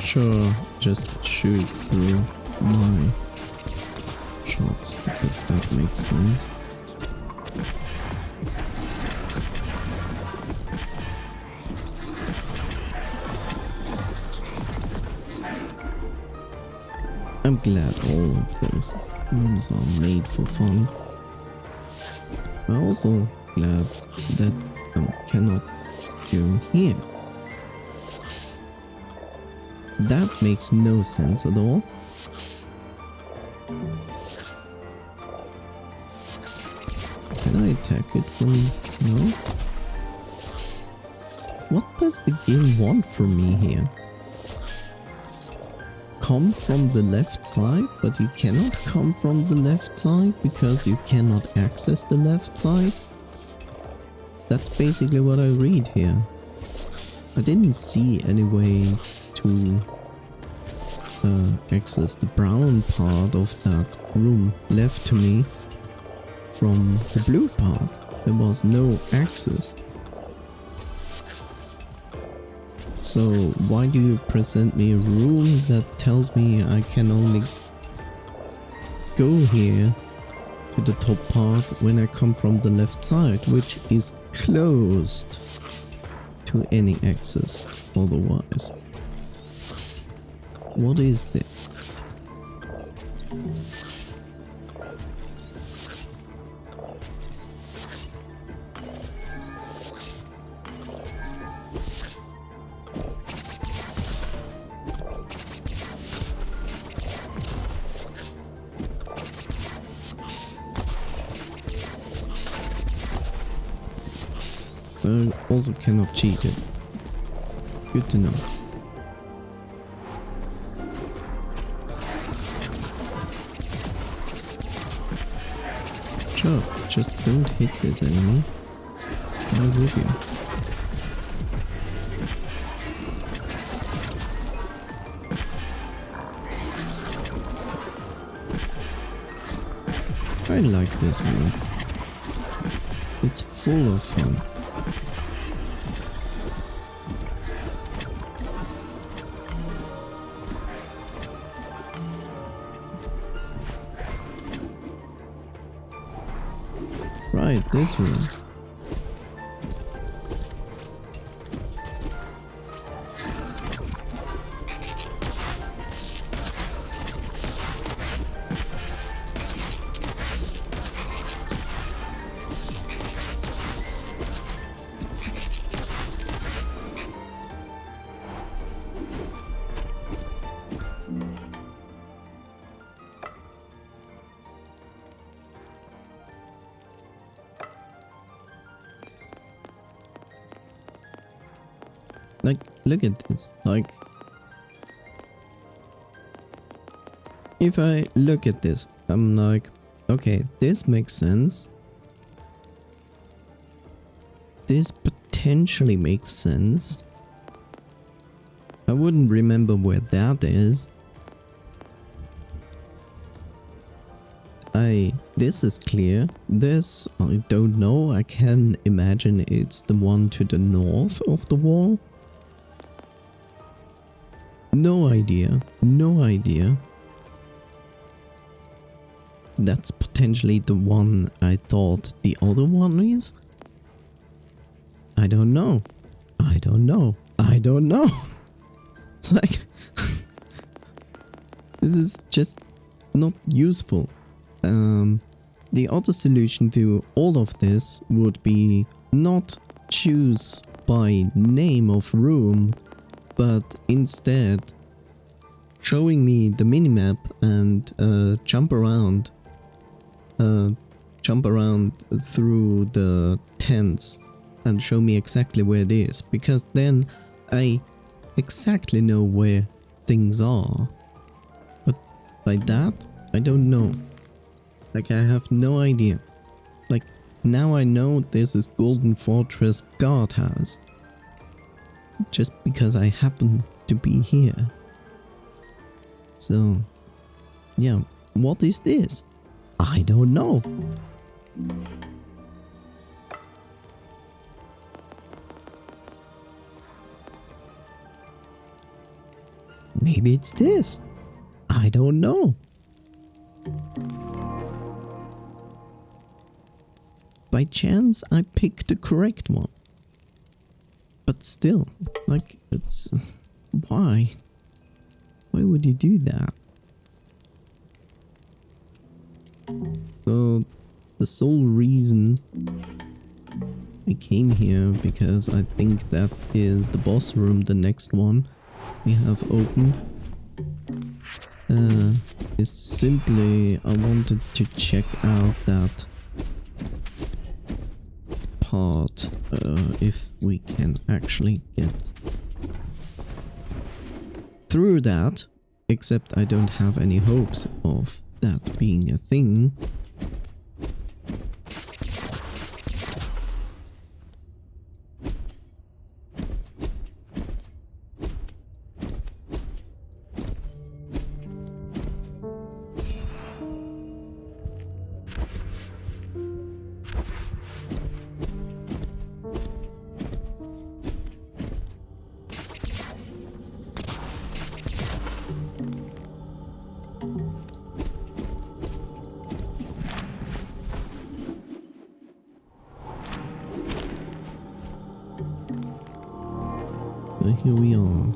Sure, just shoot through my shots because that makes sense. I'm glad all of those rooms are made for fun. I'm also glad that I cannot go here. That makes no sense at all. Can I attack it from... no? What does the game want from me here? Come from the left side, but you cannot come from the left side because you cannot access the left side? That's basically what I read here. I didn't see any way to access the brown part of that room left to me from the blue part. There was no access. So why do you present me a room that tells me I can only go here to the top part when I come from the left side, which is closed to any access otherwise? What is this? So I also cannot cheat it. Good to know. Sure, just don't hit this enemy. Why would you? I like this room. It's full of fun. Right, this room. Like, look at this. Like, if I look at this, I'm like, okay, this makes sense. This potentially makes sense. I wouldn't remember where that is. this is clear. This, I don't know. I can imagine it's the one to the north of the wall. No idea. No idea. That's potentially the one I thought the other one is. I don't know. I don't know. I don't know. It's like this is just not useful. The other solution to all of this would be not choose by name of room, but instead showing me the minimap and jump around through the tents and show me exactly where it is, because then I exactly know where things are. But by that, I don't know. Like, I have no idea. Like, now I know this is Golden Fortress Guardhouse, just because I happen to be here. So, yeah, what is this? I don't know. Maybe it's this. I don't know. By chance, I picked the correct one. But still, like, it's... Why? Why would you do that? So, the sole reason I came here, because I think that is the boss room, the next one we have open, is simply I wanted to check out that part, if we can actually get through that, except I don't have any hopes of that being a thing. So here we are.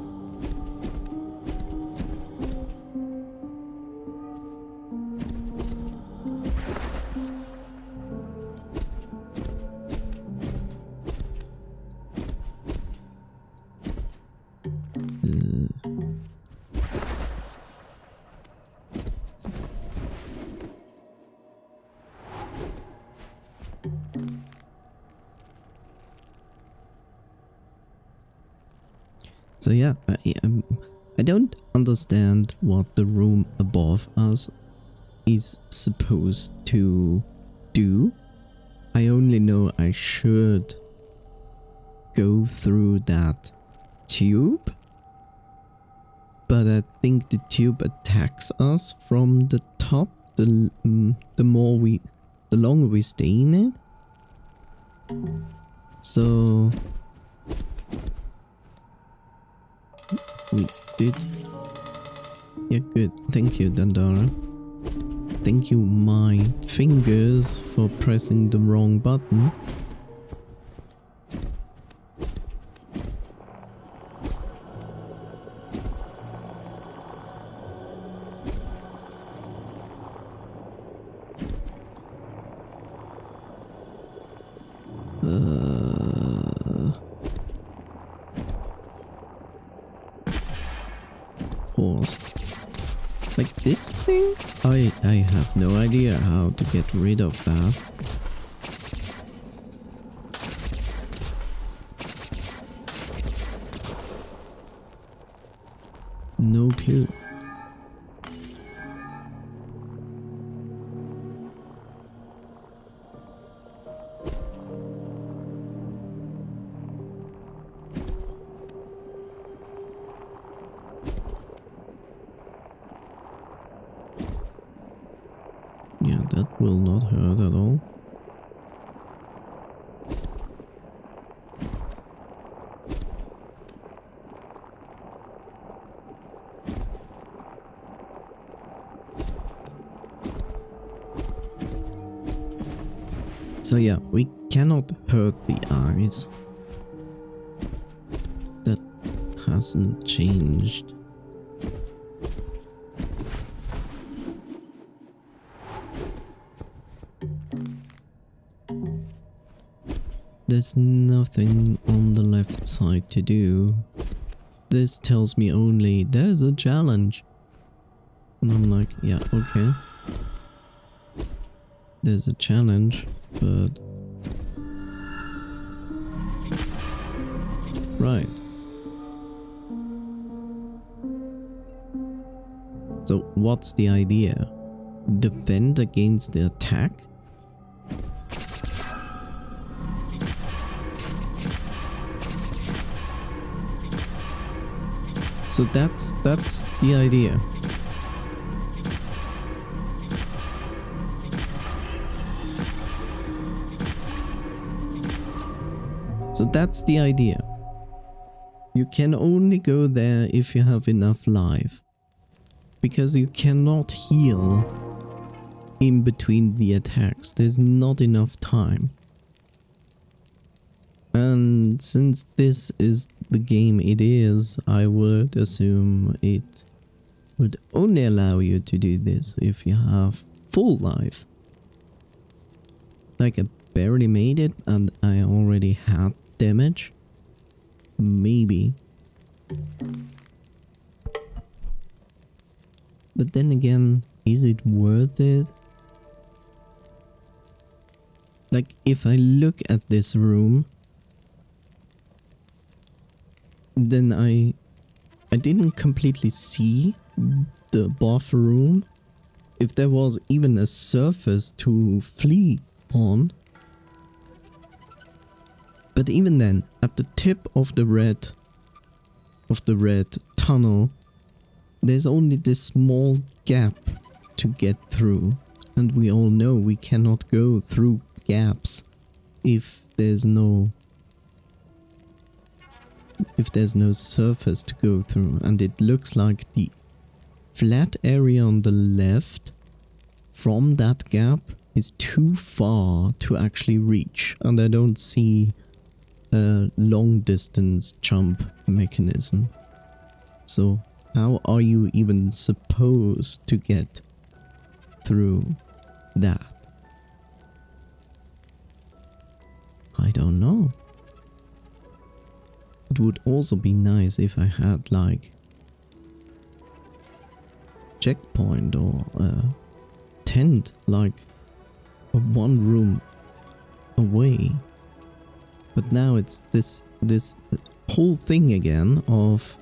So yeah, I don't understand what the room above us is supposed to do. I only know I should go through that tube, but I think the tube attacks us from the top. The longer we stay in it. So we did. Yeah, good. Thank you, Dandara. Thank you, my fingers, for pressing the wrong button. Pause. Like this thing? I have no idea how to get rid of that. No clue. Yeah, that will not hurt at all. So yeah, we cannot hurt the eyes. That hasn't changed. There's nothing on the left side to do. This tells me only there's a challenge. And I'm like, yeah, okay. There's a challenge, but... Right. So what's the idea? Defend against the attack? So that's the idea. So that's the idea. You can only go there if you have enough life. Because you cannot heal in between the attacks. There's not enough time. And since this is the game it is, I would assume it would only allow you to do this if you have full life. Like I barely made it and I already had damage. Maybe. But then again, is it worth it? Like if I look at this room, then I didn't completely see the bathroom. If there was even a surface to flee on. But even then, at the tip of the red tunnel, there's only this small gap to get through. And we all know we cannot go through gaps if there's no surface to go through. And it looks like the flat area on the left from that gap is too far to actually reach. And I don't see a long distance jump mechanism. So how are you even supposed to get through that? I don't know. It would also be nice if I had like checkpoint or a tent, like a one room away. But now it's this whole thing again of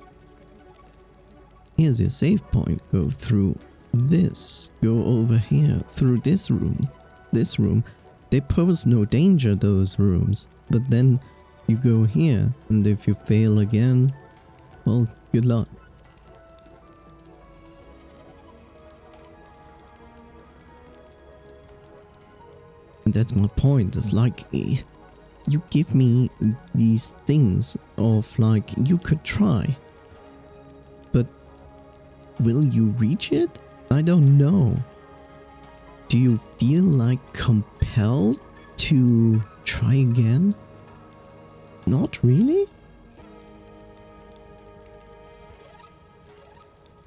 here's your save point, go through this, go over here, through this room. They pose no danger, those rooms, but then you go here, and if you fail again, well, good luck. And that's my point, it's like, you give me these things of like, you could try, but will you reach it? I don't know. Do you feel like compelled to try again? Not really?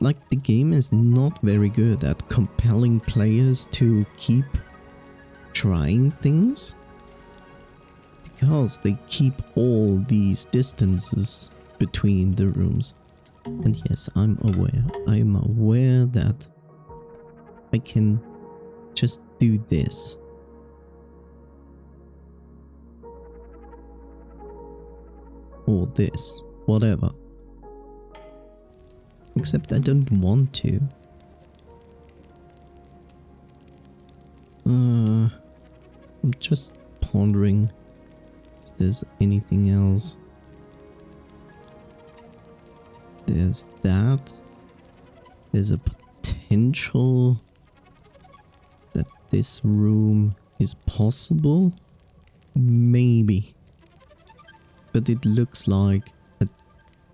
Like the game is not very good at compelling players to keep trying things. Because they keep all these distances between the rooms. And yes, I'm aware that I can just do this. Or this, whatever. Except I don't want to. I'm just pondering if there's anything else. There's that. There's a potential that this room is possible? Maybe. But it looks like a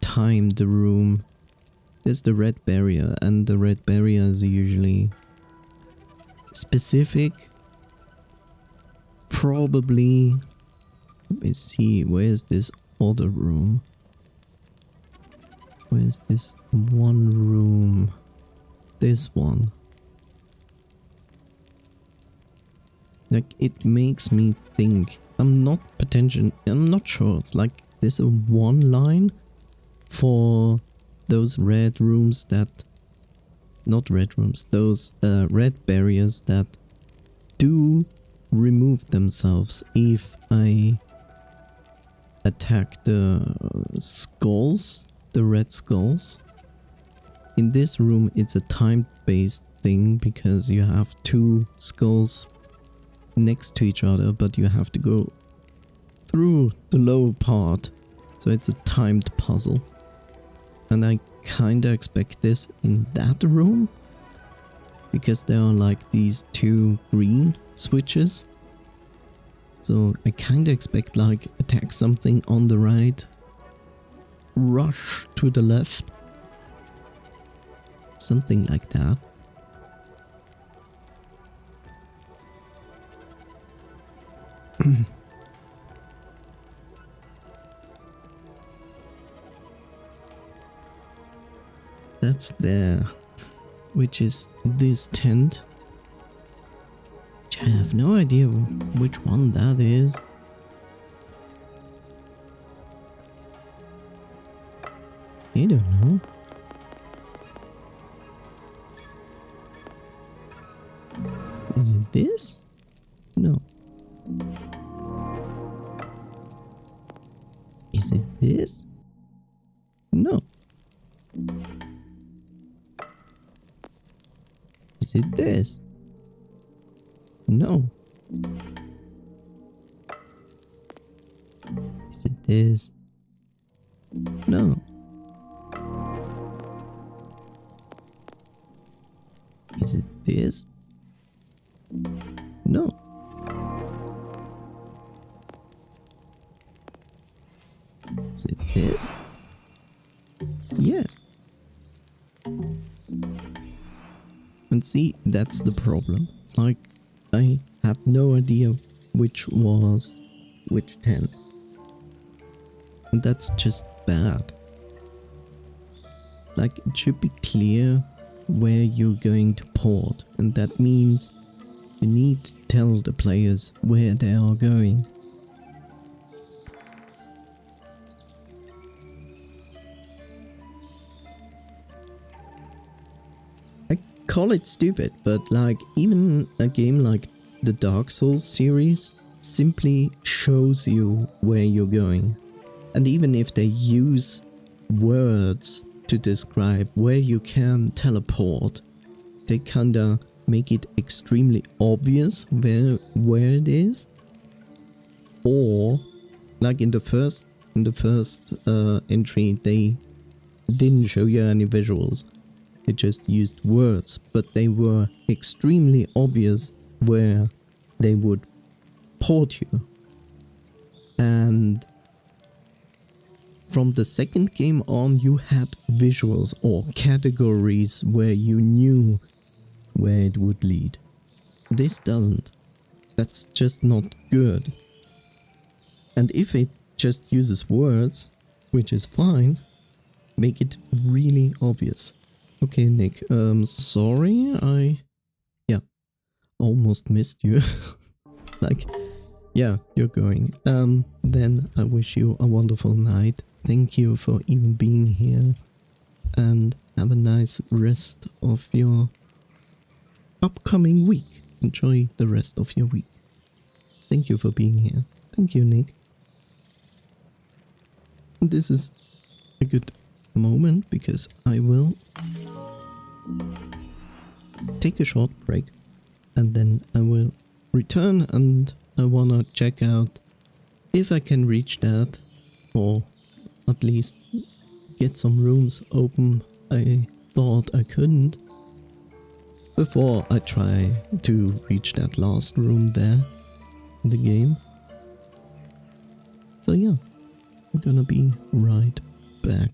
timed room. There's the red barrier, and the red barrier is usually specific. Probably. Let me see, where's this other room? Where's this one room? This one. Like, it makes me think. I'm not sure. It's like there's a one line for those red rooms that... Not red rooms, those red barriers that do remove themselves if I attack the skulls, the red skulls. In this room it's a time-based thing because you have two skulls next to each other, but you have to go through the lower part, so it's a timed puzzle. And I kinda expect this in that room, because there are like these two green switches. So I kinda expect like attack something on the right, rush to the left, something like that. That's there, which is this tent. I have no idea which one that is. I don't know. Is it this? No. Is it this? No. Is it this? No. Is it this? No. Is it this? No. Is it this? Yes. And see, that's the problem. It's like I had no idea which was which tent. And that's just bad. Like, it should be clear where you're going to port, and that means you need to tell the players where they are going. I call it stupid, but like, even a game like the Dark Souls series simply shows you where you're going. And even if they use words to describe where you can teleport, they kinda make it extremely obvious where it is. Or like in the first entry, they didn't show you any visuals. They just used words, but they were extremely obvious where they would port you. And from the second game on, you had visuals or categories where you knew where it would lead. This doesn't. That's just not good. And if it just uses words, which is fine, make it really obvious. Okay, Nick, sorry, I almost missed you. Like, yeah, you're going. Then I wish you a wonderful night. Thank you for even being here, and have a nice rest of your upcoming week. Enjoy the rest of your week. Thank you for being here. Thank you, Nick. This is a good moment because I will take a short break and then I will return, and I wanna check out if I can reach that, or at least get some rooms open I thought I couldn't. before I try to reach that last room there in the game. So yeah, I'm gonna be right back.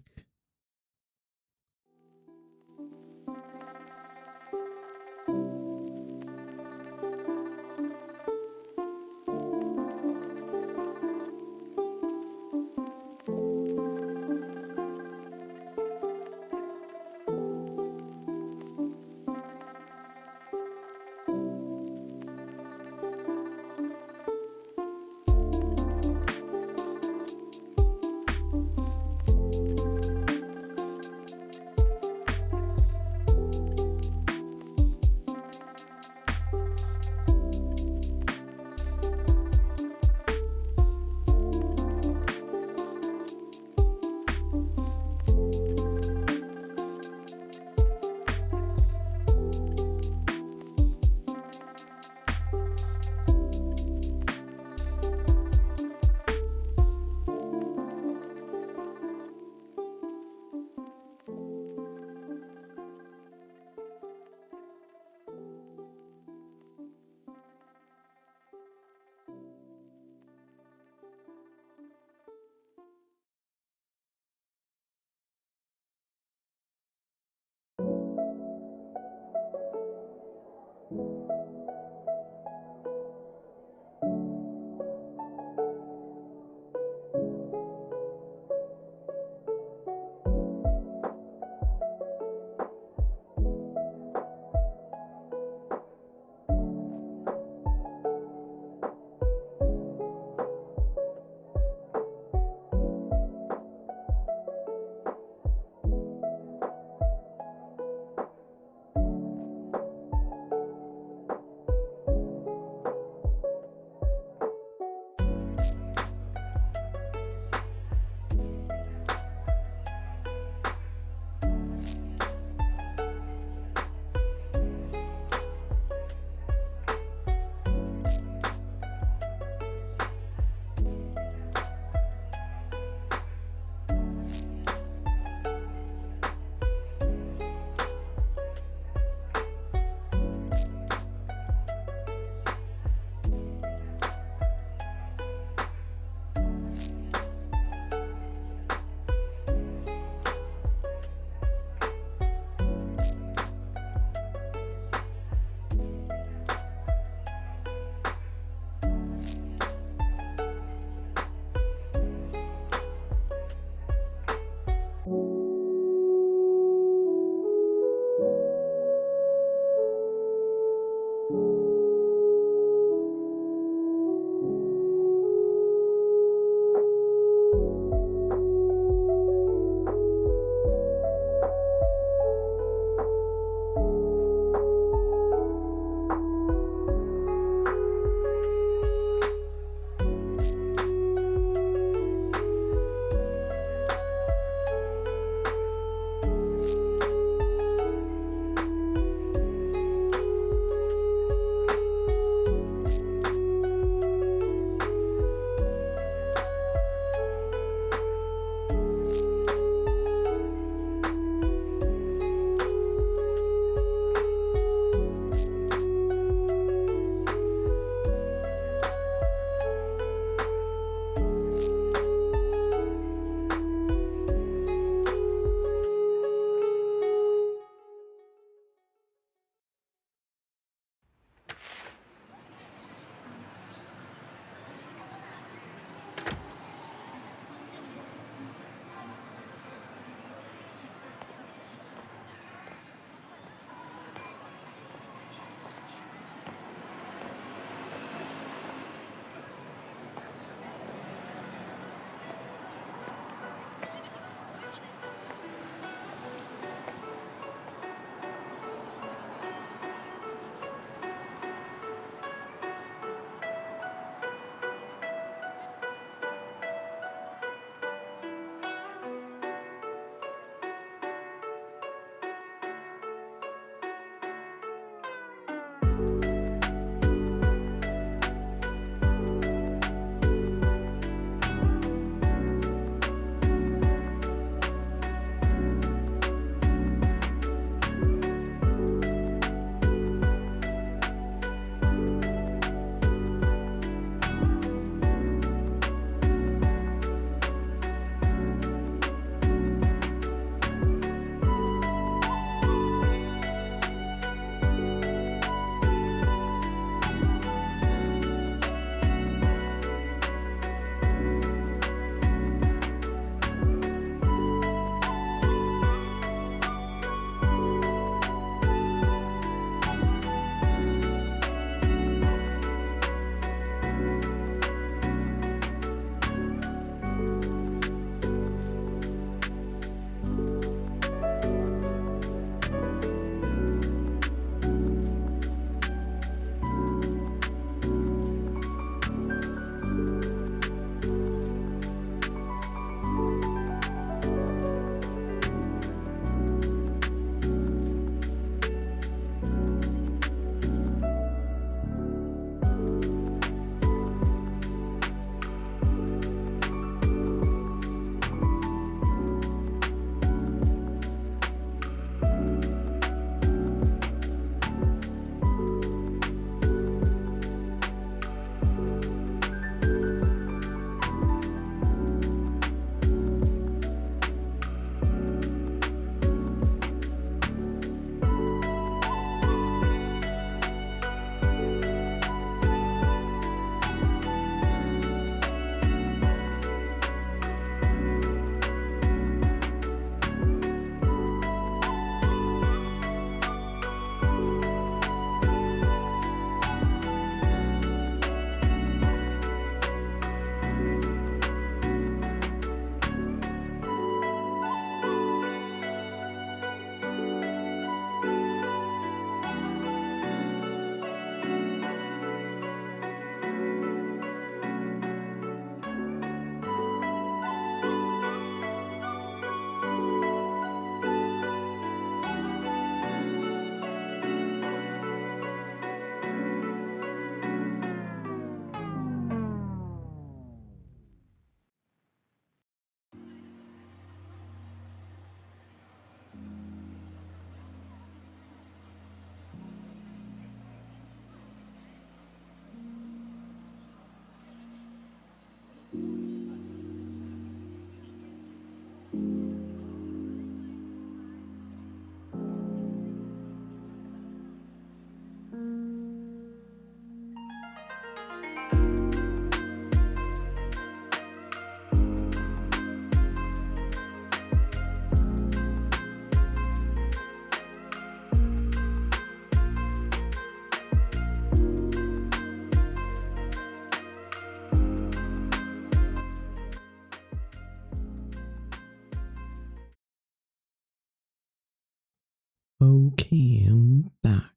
Okay, I'm back.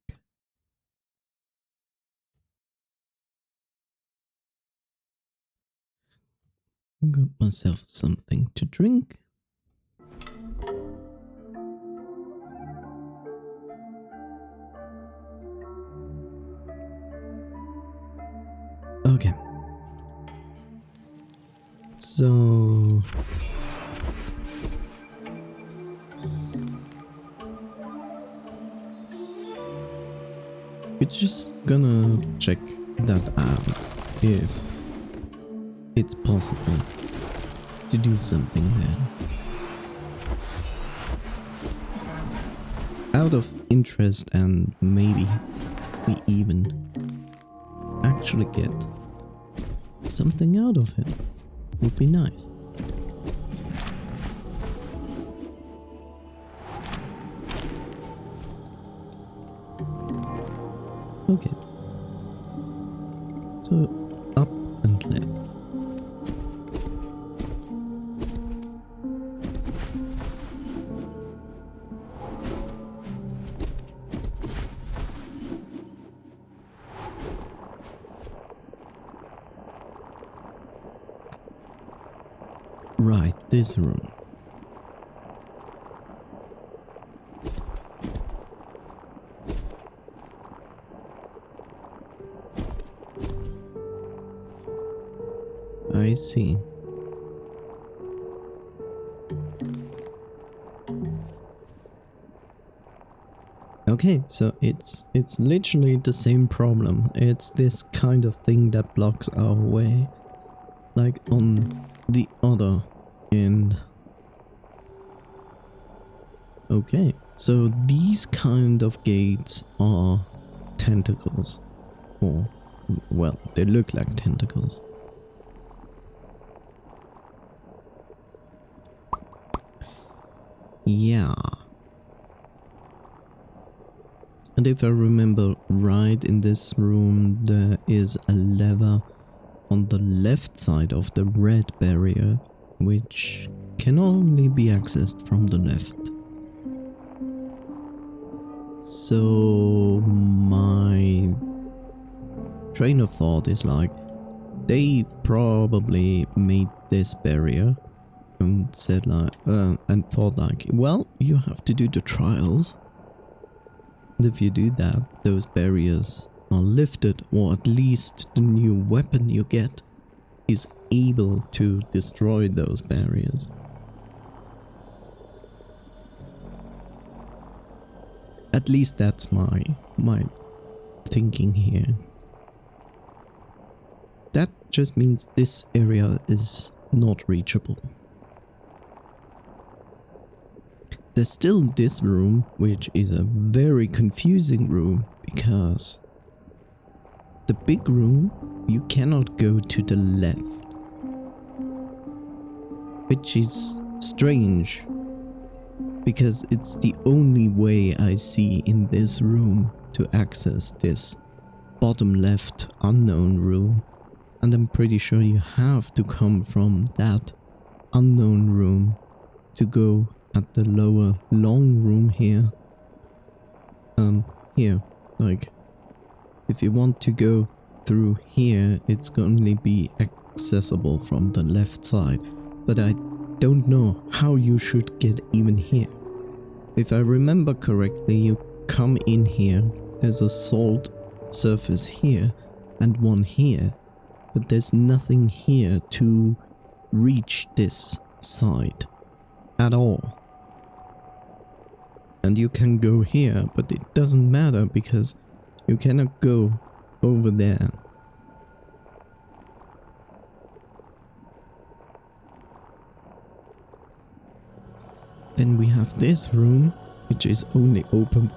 Got myself something to drink. Okay. So we're just gonna check that out if it's possible to do something there. Out of interest, and maybe we even actually get something out of it. Would be nice. Okay. So up and left. Right, this room. I see. Okay, so it's literally the same problem. It's this kind of thing that blocks our way. Like on the other end. Okay, so these kind of gates are tentacles. Or, well, they look like tentacles. Yeah. And if I remember right, in this room there is a lever on the left side of the red barrier, which can only be accessed from the left. So my train of thought is like, they probably made this barrier and said like, and thought like, well, you have to do the trials. And if you do that, those barriers are lifted, or at least the new weapon you get is able to destroy those barriers. At least that's my thinking here. That just means this area is not reachable. There's still this room, which is a very confusing room, because the big room, you cannot go to the left, which is strange, because it's the only way I see in this room to access this bottom left unknown room, and I'm pretty sure you have to come from that unknown room to go at the lower long room here. Here, like, if you want to go through here, it's going to be accessible from the left side, but I don't know how you should get even here. If I remember correctly, you come in here, there's a salt surface here and one here, but there's nothing here to reach this side at all. And you can go here, but it doesn't matter because you cannot go over there. Then we have this room, which is only open.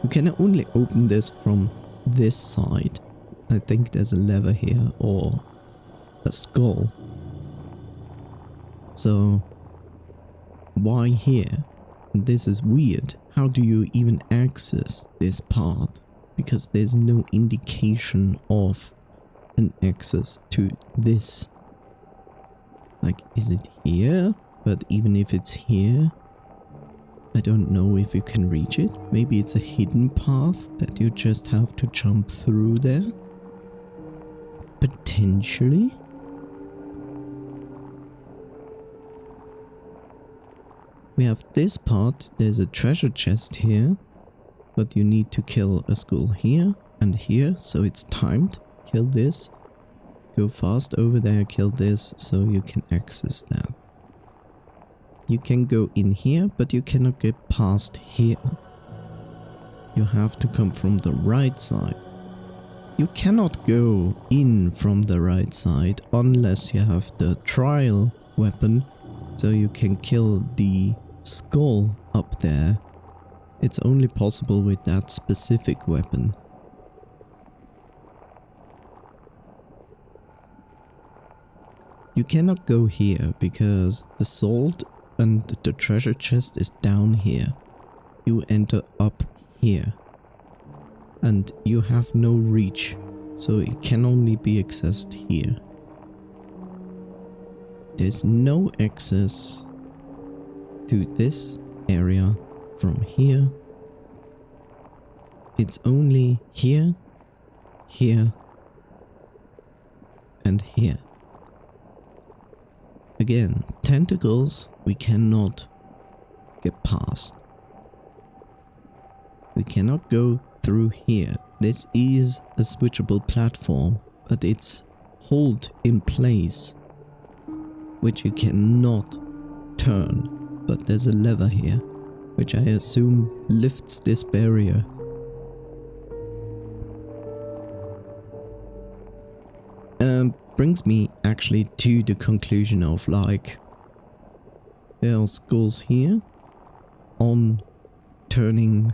You can only open this from this side. I think there's a lever here or a skull. So why here? And this is weird. How do you even access this part? Because there's no indication of an access to this. Like, is it here? But even if it's here, I don't know if you can reach it. Maybe it's a hidden path that you just have to jump through there. Potentially. We have this part. There's a treasure chest here. But you need to kill a skull here and here. So it's timed. Kill this. Go fast over there. Kill this. So you can access that. You can go in here, but you cannot get past here. You have to come from the right side. You cannot go in from the right side unless you have the trial weapon, so you can kill the skull up there. It's only possible with that specific weapon. You cannot go here because the salt and the treasure chest is down here. You enter up here. And you have no reach, so it can only be accessed here. There's no access to this area from here. It's only here, here, and here. Again, tentacles we cannot get past. We cannot go through here. This is a switchable platform, but it's hold in place, which you cannot turn. But there's a lever here, which I assume lifts this barrier. Brings me actually to the conclusion of like, there are skulls here on turning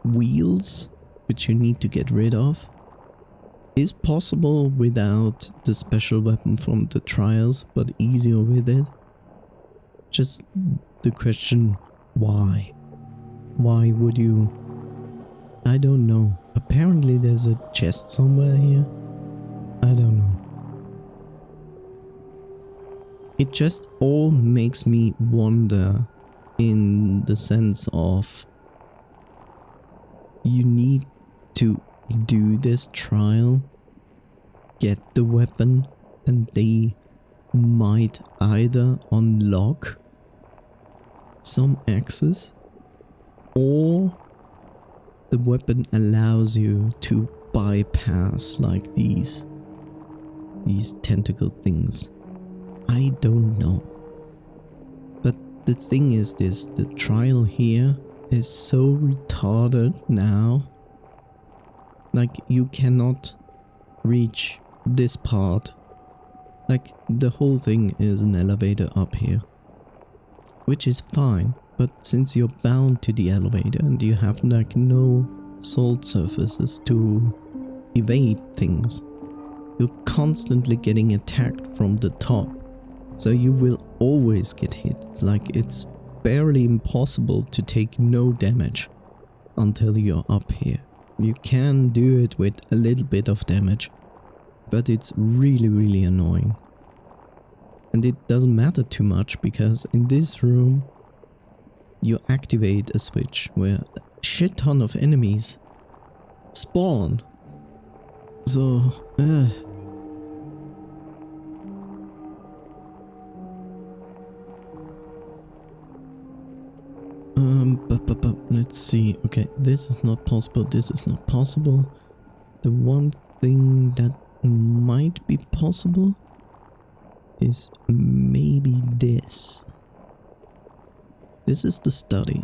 wheels, which you need to get rid of. Is possible without the special weapon from the trials, but easier with it. Just the question, why? Why would you? I don't know. Apparently there's a chest somewhere here. I don't know. It just all makes me wonder in the sense of you need to do this trial, get the weapon, and they might either unlock some access or the weapon allows you to bypass like these tentacle things. I don't know. But the thing is this, the trial here is so retarded now. Like you cannot reach this part. Like the whole thing is an elevator up here. Which is fine, but since you're bound to the elevator and you have like no salt surfaces to evade things, you're constantly getting attacked from the top. So you will always get hit. Like it's barely impossible to take no damage until you're up here. You can do it with a little bit of damage, but it's really annoying. And it doesn't matter too much because in this room you activate a switch where a shit ton of enemies spawn. So, but let's see. Okay, this is not possible. This is not possible. The one thing that might be possible is maybe this. This is the study.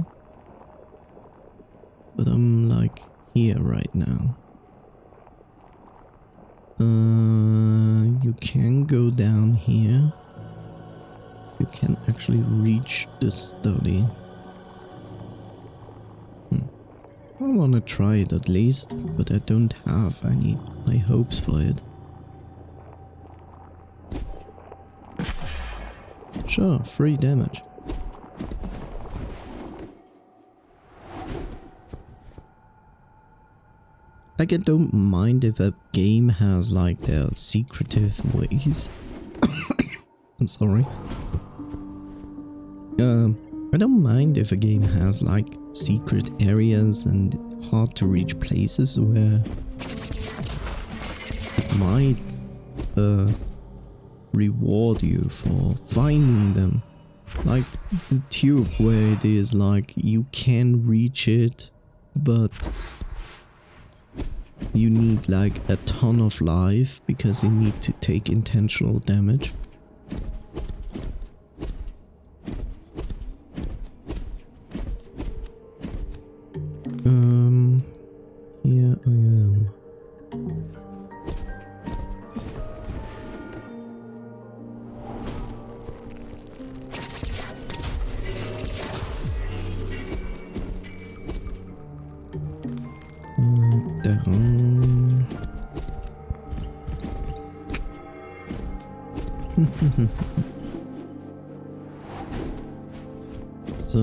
But I'm like here right now. You can go down here. You can actually reach the study. I want to try it at least, but I don't have any high hopes for it. Sure, free damage. Like I don't mind if a game has like their secretive ways. I'm sorry. I don't mind if a game has like secret areas and hard to reach places where it might reward you for finding them. Like the tube where it is like you can reach it, but you need like a ton of life because you need to take intentional damage. Here I am. Down. So,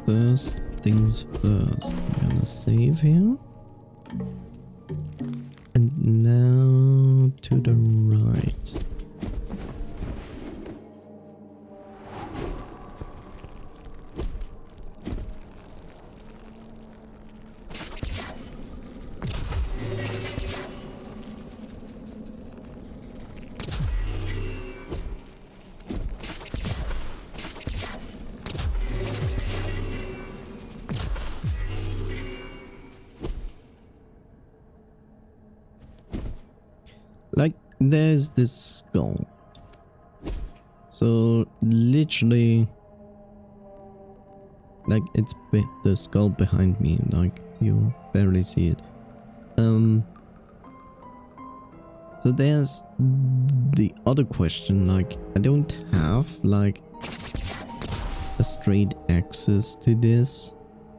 first things first, I'm gonna save here. And now to the right. Like, there's this skull. So, literally, like, it's the skull behind me, like, you barely see it. So there's the other question, like, I don't have, like, a straight access to this.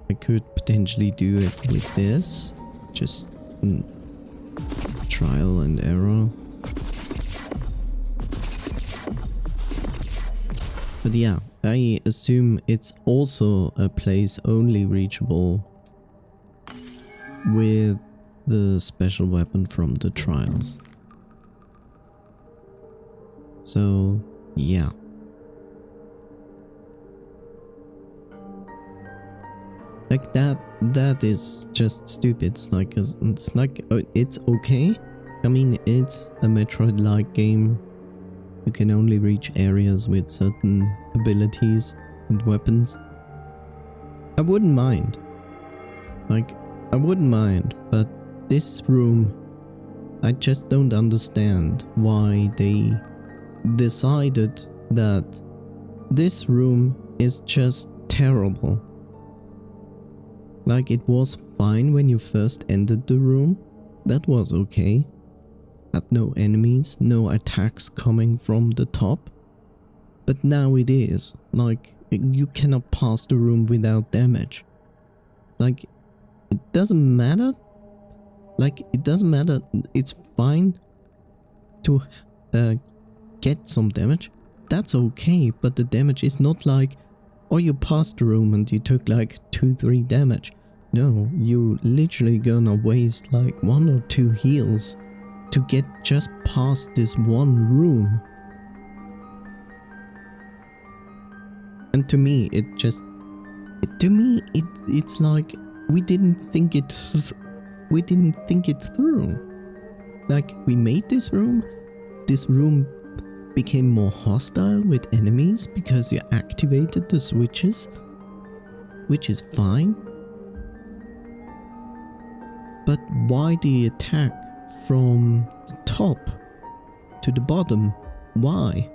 I could potentially do it with this, just trial and error. But yeah, I assume it's also a place only reachable with the special weapon from the trials. So yeah. Like that is just stupid. It's like it's okay. I mean, it's a Metroid-like game. You can only reach areas with certain abilities and weapons. I wouldn't mind. Like, I wouldn't mind, but this room, I just don't understand why they decided that this room is just terrible. Like, it was fine when you first entered the room. That was okay. Had no enemies, no attacks coming from the top. But now it is. Like, you cannot pass the room without damage. Like, it doesn't matter. Like, it doesn't matter. It's fine to get some damage. That's okay, but the damage is not like, oh, you passed the room and you took like 2-3 damage. No, you literally gonna waste like 1 or 2 heals to get just past this one room. And to me, it's like we didn't think it through. Like, we made this room became more hostile with enemies because you activated the switches, which is fine. But why the attack from the top to the bottom? Why?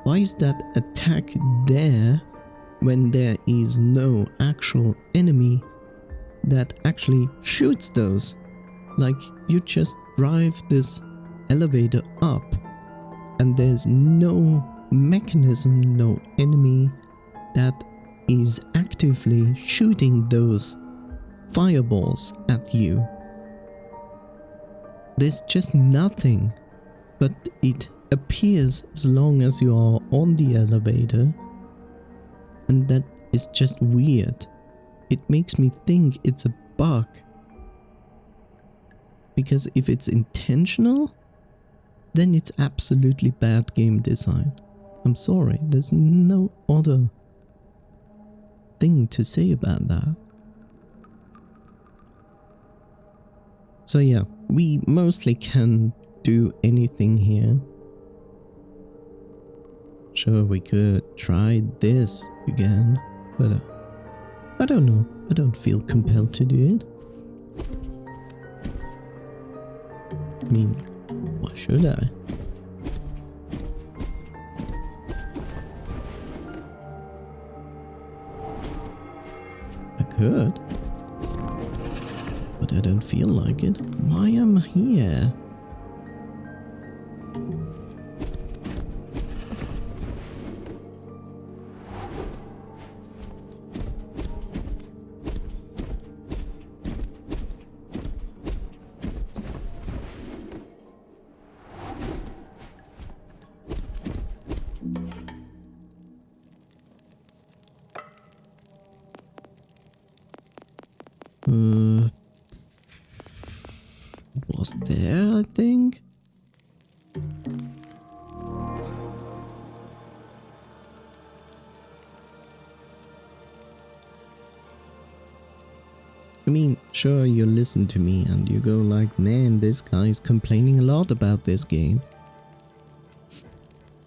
Why is that attack there when there is no actual enemy that actually shoots those? Like, you just drive this elevator up and there's no mechanism, no enemy that is actively shooting those fireballs at you. There's just nothing, but it appears as long as you are on the elevator, and that is just weird. It makes me think it's a bug. Because if it's intentional, then it's absolutely bad game design. I'm sorry, there's no other thing to say about that. So yeah, we mostly can do anything here. Sure, we could try this again, but I don't know. I don't feel compelled to do it. I mean, why should I? I could, but I don't feel like it. Why am I here? Was there, I think? I mean, sure, you listen to me and you go like, man, this guy's complaining a lot about this game.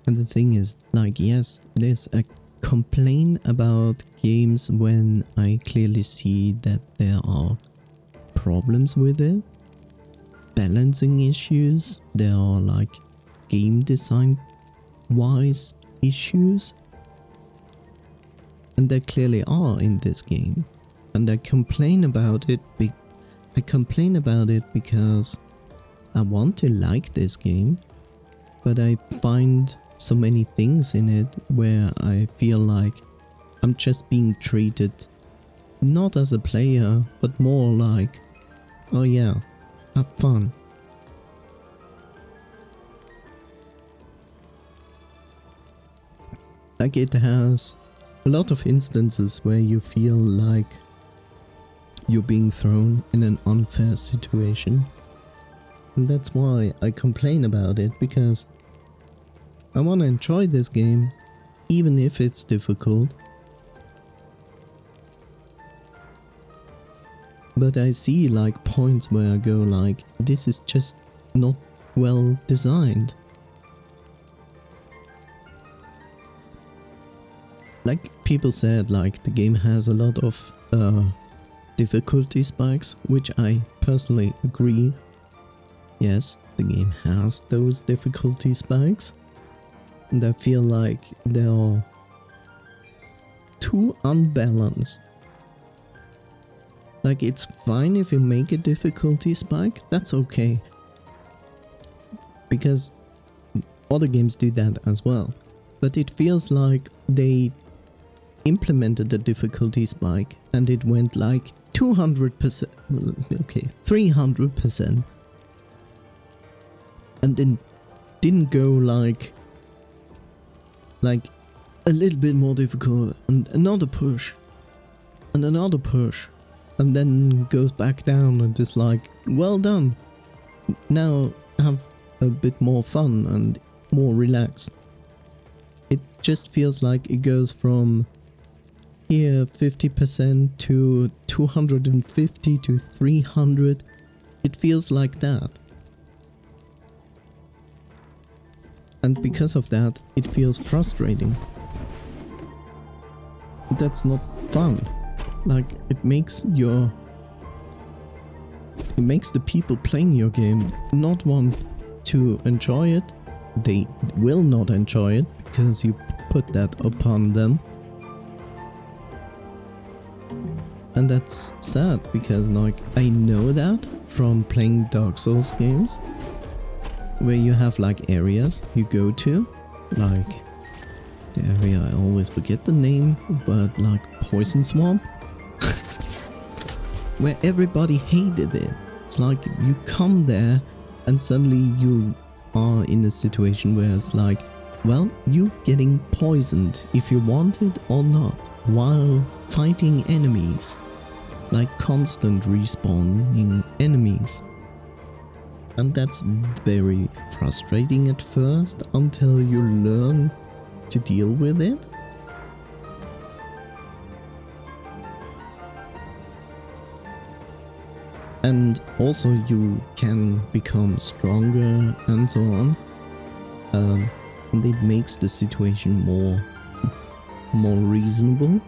And the thing is, like, yes, it is. I complain about games when I clearly see that there are problems with it. Balancing issues, there are like game design wise issues, and there clearly are in this game, and I complain about it because I want to like this game, but I find so many things in it where I feel like I'm just being treated not as a player, but more like, oh yeah, have fun. Like, it has a lot of instances where you feel like you're being thrown in an unfair situation. And that's why I complain about it, because I want to enjoy this game, even if it's difficult. But I see like points where I go like, this is just not well designed. Like people said, like the game has a lot of difficulty spikes, which I personally agree. Yes, the game has those difficulty spikes. And I feel like they are too unbalanced. Like, it's fine if you make a difficulty spike, that's okay. Because other games do that as well. But it feels like they implemented the difficulty spike and it went like 200%, okay, 300%. And then didn't go like a little bit more difficult and another push and another push. And then goes back down and is like, well done. Now have a bit more fun and more relaxed. It just feels like it goes from here 50% to 250 to 300. It feels like that. And because of that, it feels frustrating. That's not fun. Like, it makes the people playing your game not want to enjoy it. They will not enjoy it because you put that upon them. And that's sad because, like, I know that from playing Dark Souls games where you have like areas you go to, like the area, I always forget the name, but like Poison Swamp. Where everybody hated it. It's like you come there and suddenly you are in a situation where it's like, well, you getting poisoned if you want it or not, while fighting enemies. Like constant respawning enemies. And that's very frustrating at first until you learn to deal with it. And also you can become stronger and so on. And it makes the situation more reasonable.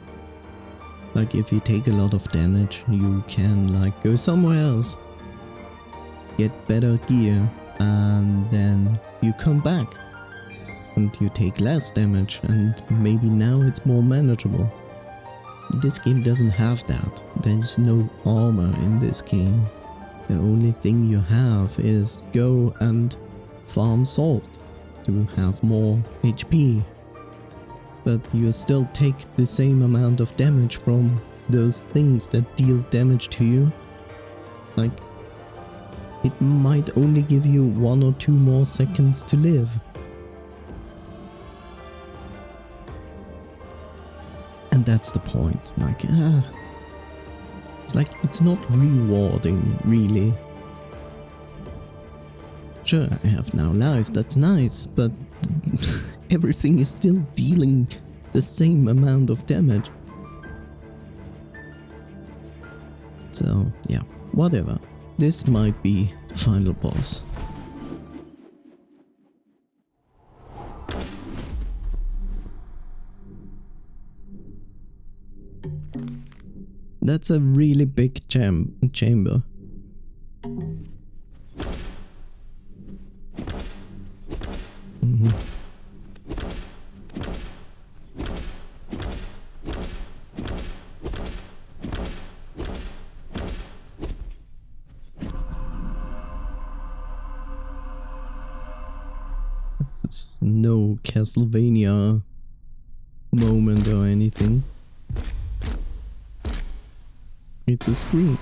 Like if you take a lot of damage, you can like go somewhere else, get better gear, and then you come back and you take less damage, and maybe now it's more manageable. This game doesn't have that. There's no armor in this game. The only thing you have is go and farm salt to have more HP. But you still take the same amount of damage from those things that deal damage to you. Like, it might only give you 1 or 2 more seconds to live. And that's the point. Like, it's like, it's not rewarding, really. Sure, I have now life, that's nice, but everything is still dealing the same amount of damage. So, yeah, whatever. This might be final boss. That's a really big chamber. This is no Castlevania moment or anything. It's a screen.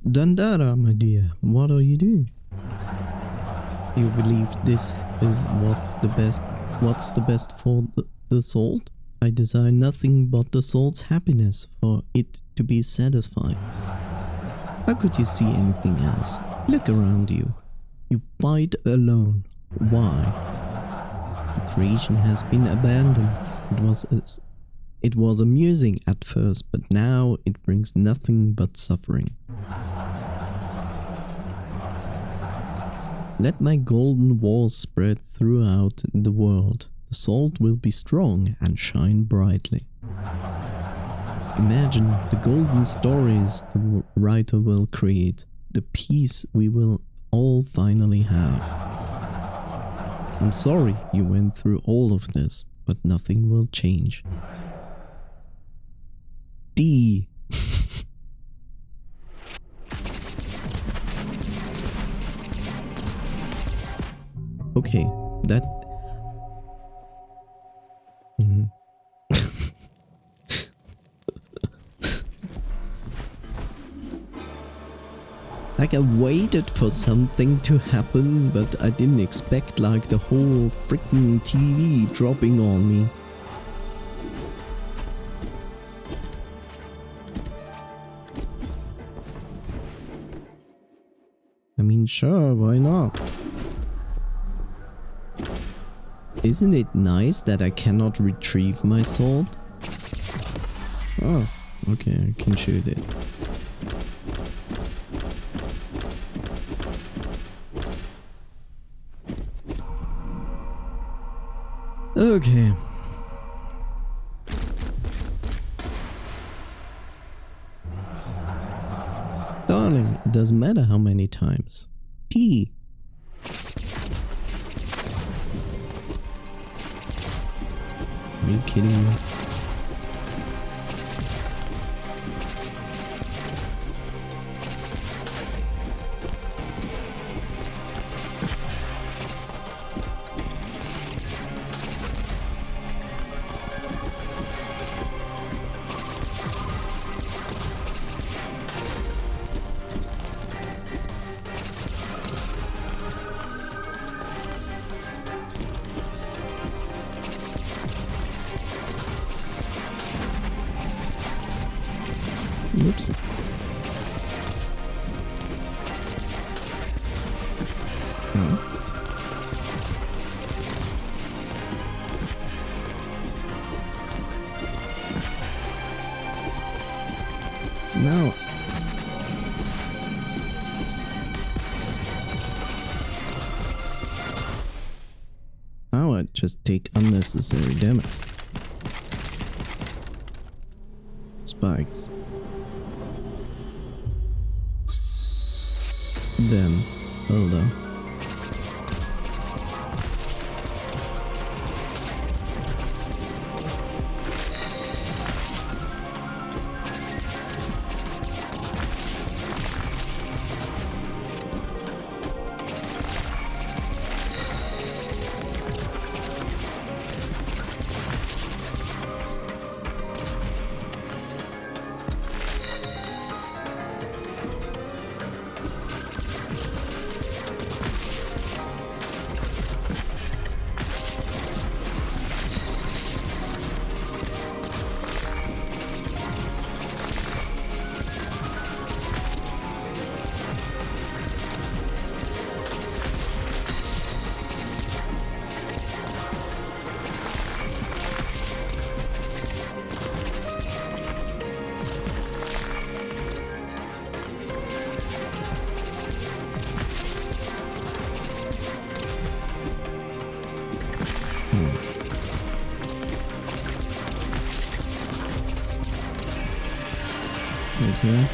Dandara, my dear, what are you doing? You believe this is what's the best for the salt? I desire nothing but the salt's happiness, for it to be satisfied. How could you see anything else? Look around you. You fight alone. Why? The creation has been abandoned. It was amusing at first, but now it brings nothing but suffering. Let my golden walls spread throughout the world. The salt will be strong and shine brightly. Imagine the golden stories the writer will create, the peace we will all finally have. I'm sorry you went through all of this, but nothing will change. D. Okay, that... Like, I waited for something to happen, but I didn't expect like the whole freaking TV dropping on me. I mean, sure, why not? Isn't it nice that I cannot retrieve my sword? Oh, okay, I can shoot it. Okay. Darling, it doesn't matter how many times. P. Are you kidding me? Whoops. Oh. No. Now I just take unnecessary damage. Spikes. Then, hold on. Okay.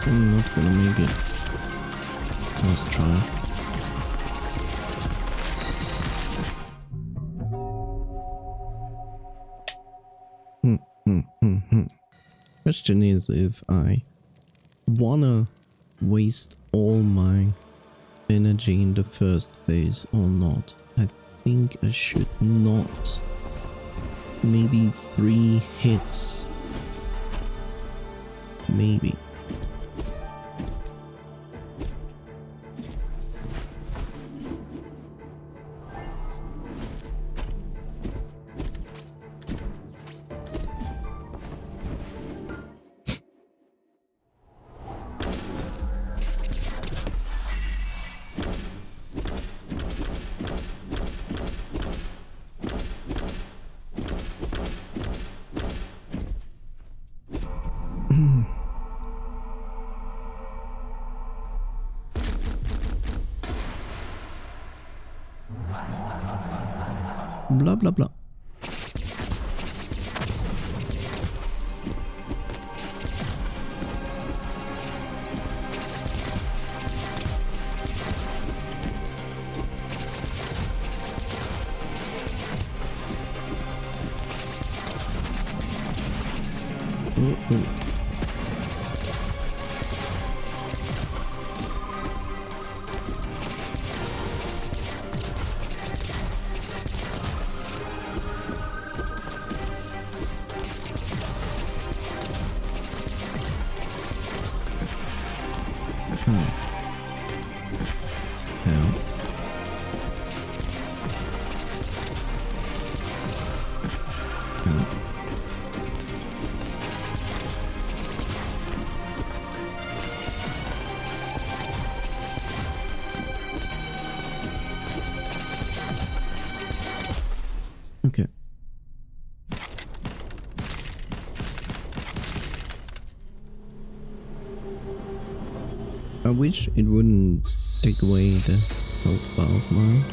I'm not gonna make it. First try. Question is if I wanna waste all my energy in the first phase or not. I think I should not. Maybe 3 hits. Maybe. Blah blah blah. Okay. I wish it wouldn't take away the health bar of mine.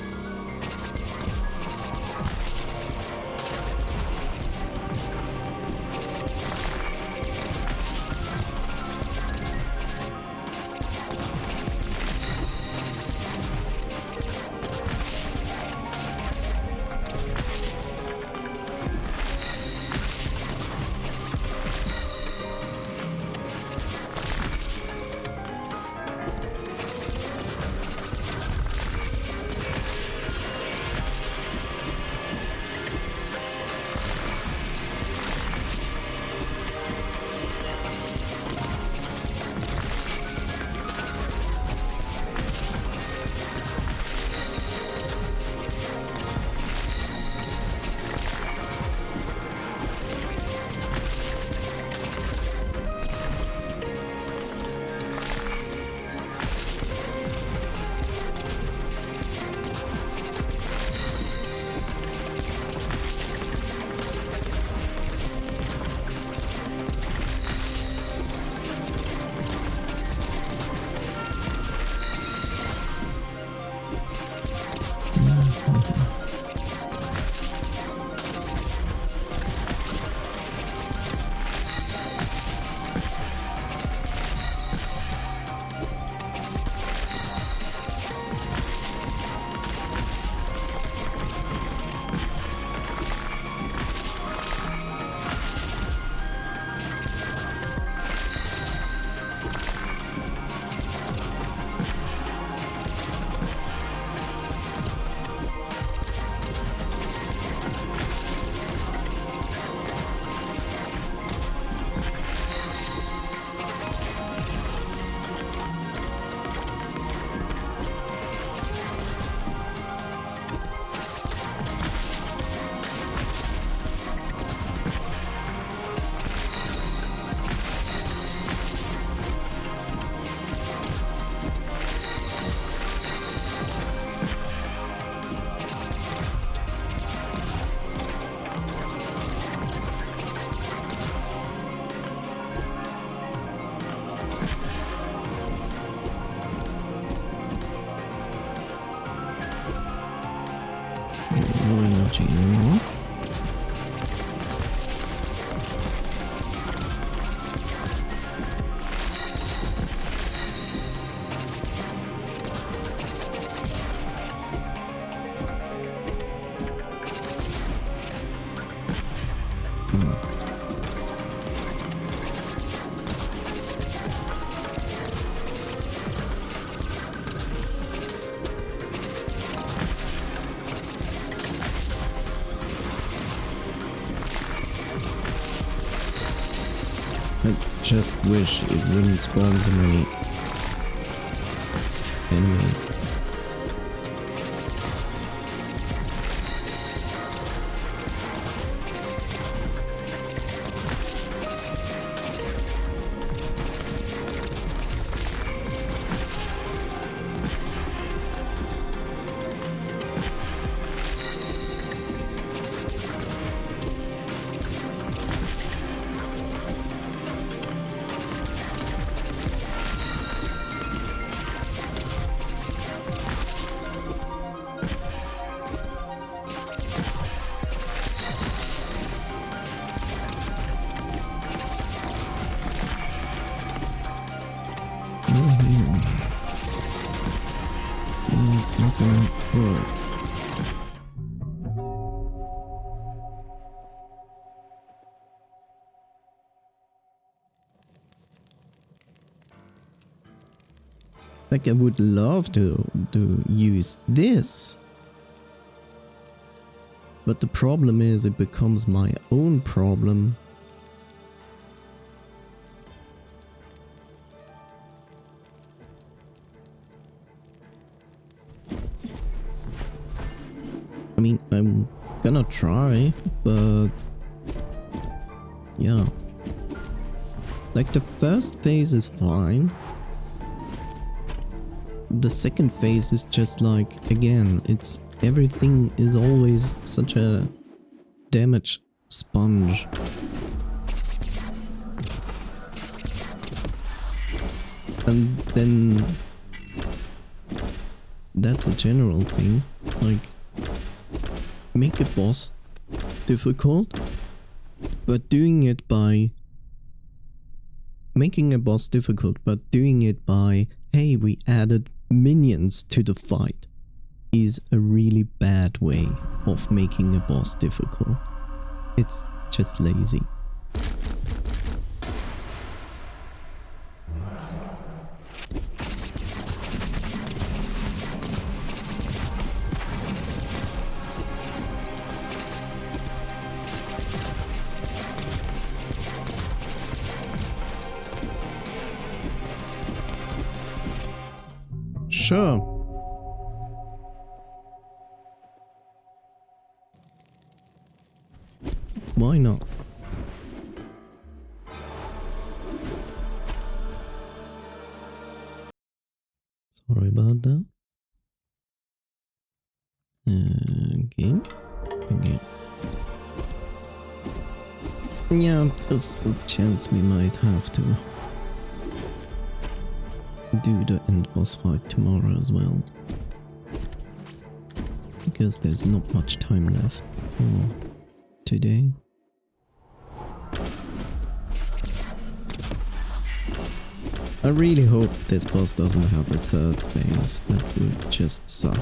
No energy anymore. I just wish it wouldn't spawn so many enemies. No healing. It's not gonna work. Like I would love to use this. But the problem is it becomes my own problem. I mean, I'm gonna try, but yeah. Like the first phase is fine. The second phase is just like, again, it's everything is always such a damage sponge. And then that's a general thing, like make a boss difficult, but doing it by making a boss difficult, but doing it by, hey, we added minions to the fight, is a really bad way of making a boss difficult. It's just lazy. Sure. Why not? Sorry about that. Game? Okay. Yeah, there's a chance we might have to do the end boss fight tomorrow as well. Because there's not much time left for today. I really hope this boss doesn't have a third phase. That would just suck.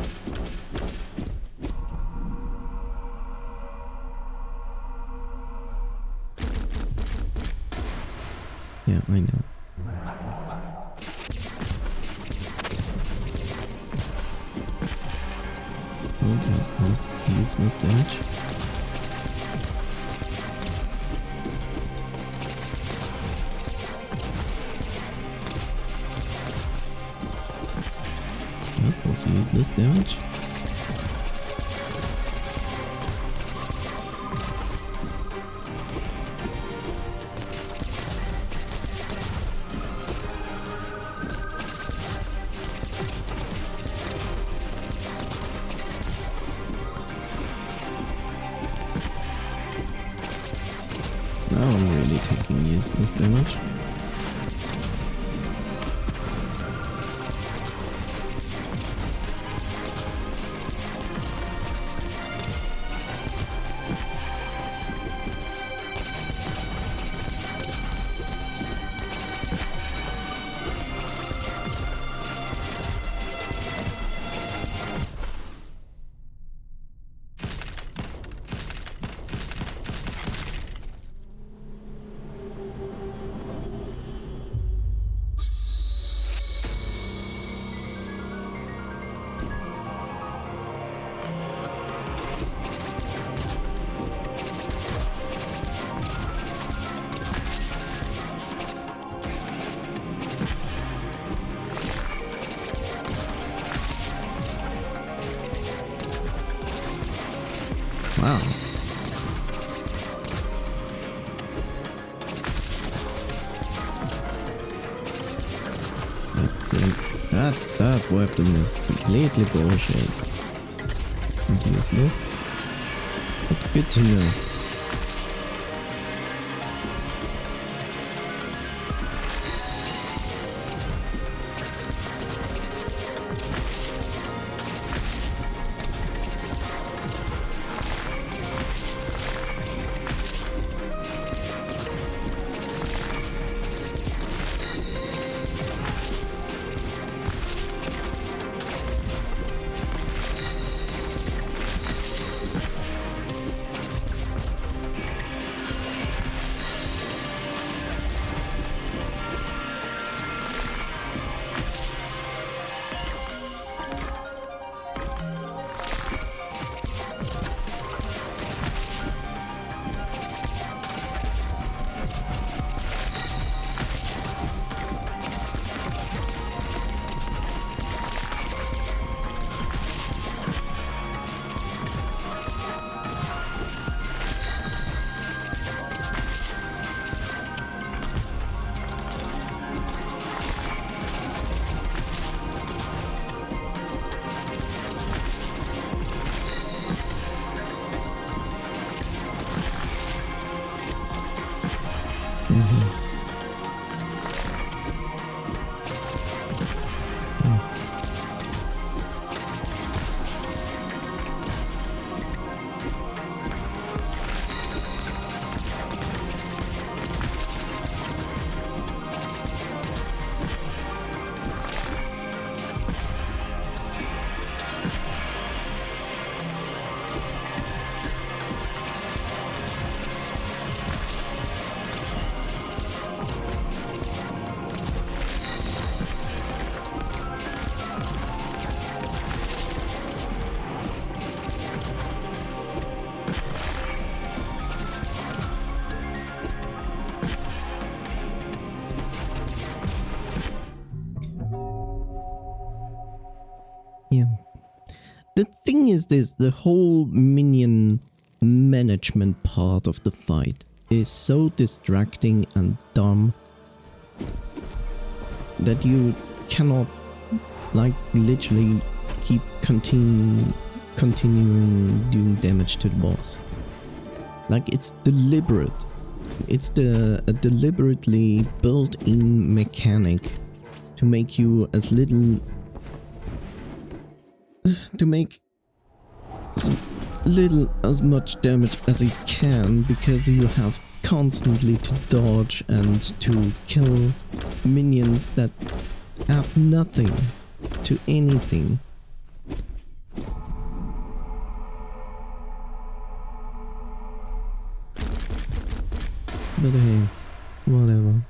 Yeah, I know. Oh, that was useless damage. That was useless damage. Now I'm really taking useless damage. Wow. That weapon is completely bullshit. And useless. But good to know. Yeah. The thing is this, the whole minion management part of the fight is so distracting and dumb that you cannot, like, literally keep continuing doing damage to the boss. Like, it's deliberate. It's a deliberately built-in mechanic to make you as little... to make as much damage as it can, because you have constantly to dodge and to kill minions that add nothing to anything. But hey, whatever.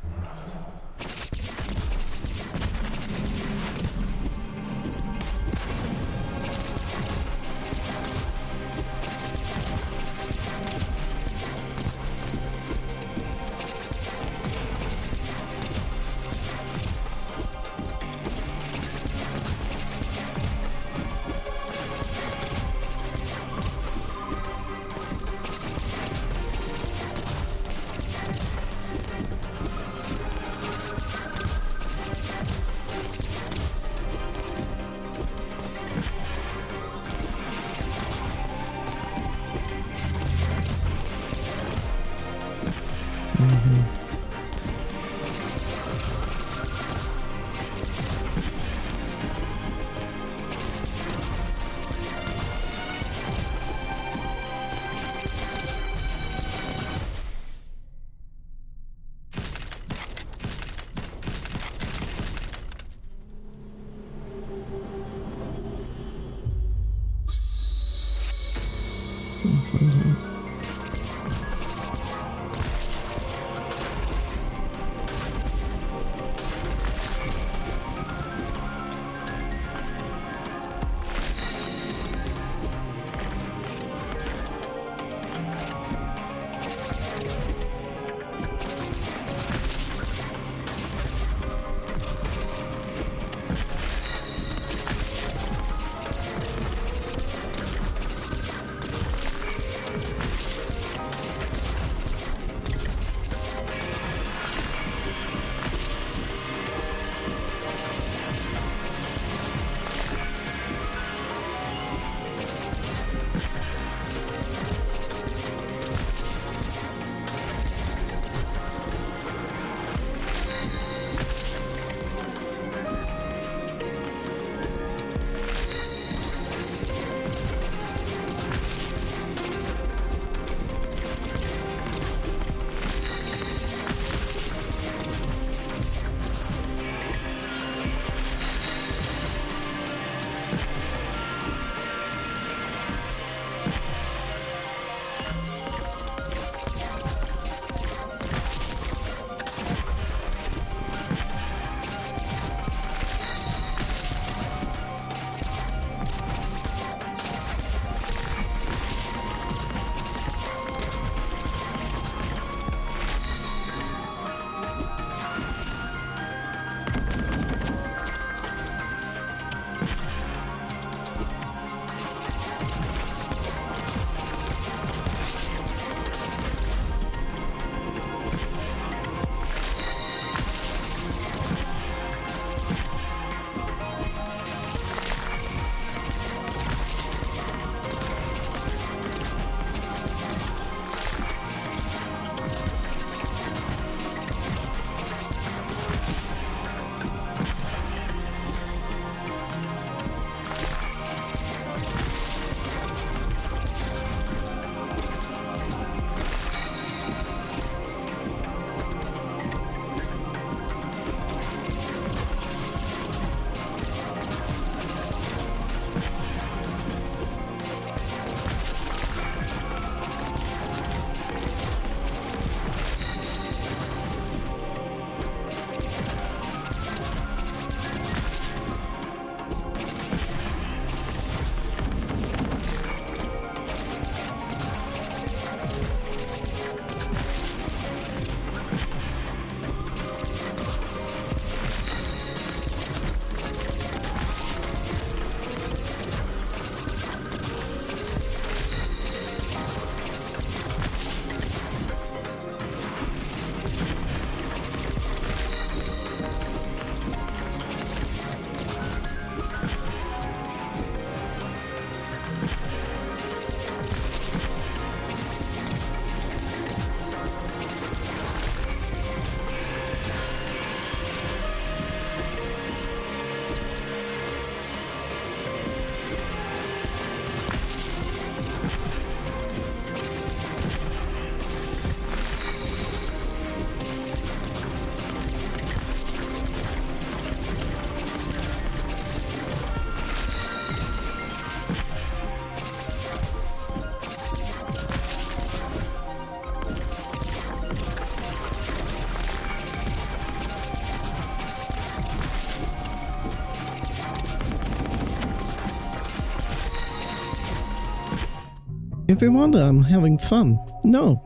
If you wonder I'm having fun, no.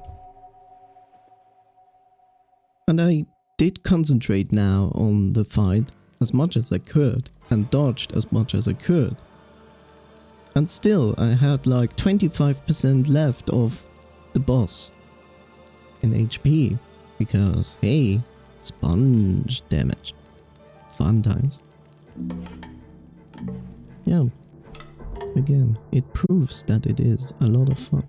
And I did concentrate now on the fight as much as I could and dodged as much as I could. And still I had like 25% left of the boss in HP because hey, sponge damage. Fun times. Yeah, again, it proves that it is a lot of fun.